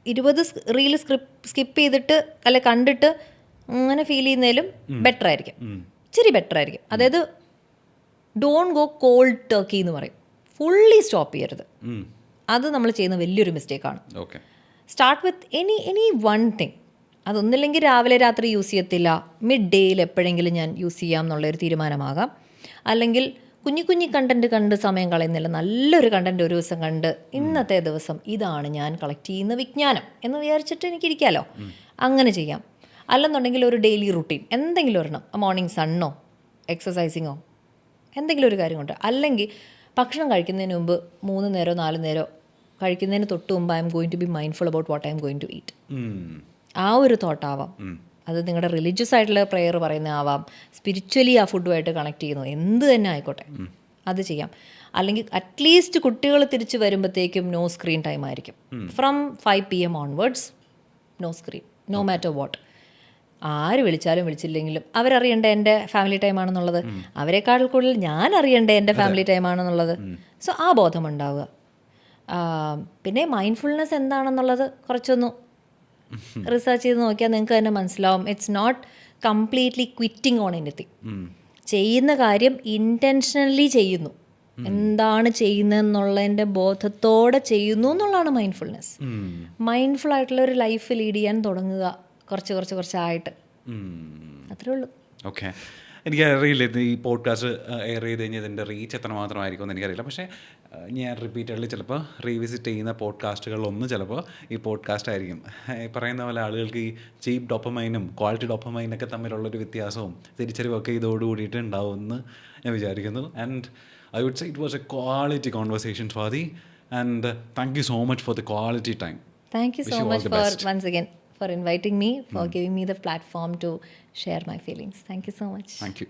20 റീൽ സ്കിപ്പ് ചെയ്തിട്ട് അല്ലെ കണ്ടിട്ട് അങ്ങനെ ഫീൽ ചെയ്യുന്നതിലും ബെറ്റർ ആയിരിക്കും, ഇച്ചിരി ബെറ്റർ ആയിരിക്കും. അതായത് ഡോണ്ട് ഗോ കോൾഡ് ടർക്കി എന്ന് പറയും, ഫുള്ളി സ്റ്റോപ്പ് ചെയ്യരുത്. അത് നമ്മൾ ചെയ്യുന്ന വലിയൊരു മിസ്റ്റേക്കാണ്. Start with any one thing. അതൊന്നില്ലെങ്കിൽ രാവിലെ രാത്രി യൂസ് ചെയ്യത്തില്ല, മിഡ് ഡേയിൽ എപ്പോഴെങ്കിലും ഞാൻ യൂസ് ചെയ്യാം എന്നുള്ളൊരു തീരുമാനമാകാം. അല്ലെങ്കിൽ കുഞ്ഞി കണ്ടൻറ്റ് കണ്ട് സമയം കളയുന്നില്ല, നല്ലൊരു കണ്ടൻറ്റ് ഒരു ദിവസം കണ്ട് ഇന്നത്തെ ദിവസം ഇതാണ് ഞാൻ കളക്ട് ചെയ്യുന്ന വിജ്ഞാനം എന്ന് വിചാരിച്ചിട്ട് എനിക്കിരിക്കാമല്ലോ, അങ്ങനെ ചെയ്യാം. അല്ലെന്നുണ്ടെങ്കിൽ ഒരു ഡെയിലി റുട്ടീൻ എന്തെങ്കിലും ഒരെണ്ണം, മോർണിംഗ് സണ്ണോ എക്സസൈസിങ്ങോ എന്തെങ്കിലും ഒരു കാര്യം കൊണ്ട്. അല്ലെങ്കിൽ ഭക്ഷണം കഴിക്കുന്നതിന് മുമ്പ് 3 നേരമോ 4 നേരമോ കഴിക്കുന്നതിന് തൊട്ട് മുമ്പ് I'm going to be mindful about what I'm going to eat. ആ ഒരു തോട്ടാവാം. അത് നിങ്ങളുടെ റിലീജിയസ് ആയിട്ടുള്ള പ്രെയർ പറയുന്ന ആവാം, സ്പിരിച്വലി ആ ഫുഡുമായിട്ട് കണക്ട് ചെയ്യുന്നു, എന്ത് തന്നെ ആയിക്കോട്ടെ അത് ചെയ്യാം. അല്ലെങ്കിൽ അറ്റ്ലീസ്റ്റ് കുട്ടികൾ തിരിച്ച് വരുമ്പോഴത്തേക്കും നോ സ്ക്രീൻ ടൈം ആയിരിക്കും. From 5 PM onwards no screen, no matter what. ആര് വിളിച്ചാലും വിളിച്ചില്ലെങ്കിലും അവരറിയണ്ടേ എൻ്റെ ഫാമിലി ടൈം ആണെന്നുള്ളത്, അവരെക്കാൾ കൂടുതൽ ഞാൻ അറിയണ്ടേ എൻ്റെ ഫാമിലി ടൈം ആണെന്നുള്ളത്. സോ ആ ബോധം ഉണ്ടാവുക. പിന്നെ മൈൻഡ്ഫുൾനെസ് എന്താണെന്നുള്ളത് കുറച്ചൊന്ന് റിസർച്ച് ചെയ്ത് നോക്കിയാൽ നിങ്ങൾക്ക് തന്നെ മനസ്സിലാവും. It's not completely quitting on anything. ചെയ്യുന്ന കാര്യം ഇൻറ്റൻഷനലി ചെയ്യുന്നു, എന്താണ് ചെയ്യുന്നതെന്നുള്ളതിൻ്റെ ബോധത്തോടെ ചെയ്യുന്നു എന്നുള്ളതാണ് മൈൻഡ്ഫുൾനെസ്. മൈൻഡ്ഫുൾ ആയിട്ടുള്ള ഒരു ലൈഫ് ലീഡ് ചെയ്യാൻ തുടങ്ങുക, കുറച്ചായിട്ട്. അത്രേ ഉള്ളൂ. ഓക്കെ. എനിക്ക് അറിയില്ല ഇത് ഈ പോഡ്കാസ്റ്റ് എയർ ചെയ്ത് കഴിഞ്ഞാൽ ഇതിൻ്റെ റീച്ച് എത്രമാത്രമായിരിക്കും എന്ന് എനിക്കറിയില്ല. പക്ഷേ ഞാൻ റിപ്പീറ്റഡ്ലി ചിലപ്പോൾ റീവിസിറ്റ് ചെയ്യുന്ന പോഡ്കാസ്റ്റുകളിലൊന്നും ചിലപ്പോൾ ഈ പോഡ്കാസ്റ്റ് ആയിരിക്കും. ഈ പറയുന്ന പോലെ ആളുകൾക്ക് ഈ ചീപ്പ് ഡോപ്പമൈനും ക്വാളിറ്റി ഡോപ്പമൈനൊക്കെ തമ്മിലുള്ളൊരു വ്യത്യാസവും തിരിച്ചറിവൊക്കെ ഇതോട് കൂടിയിട്ട് ഉണ്ടാവുമെന്ന് ഞാൻ വിചാരിക്കുന്നു. And I would say it was a quality conversation, Swati, and thank you so much for the quality time. Thank you Wish so you all much the for best. once again for inviting me, for giving me the platform to share my feelings. Thank you so much. Thank you.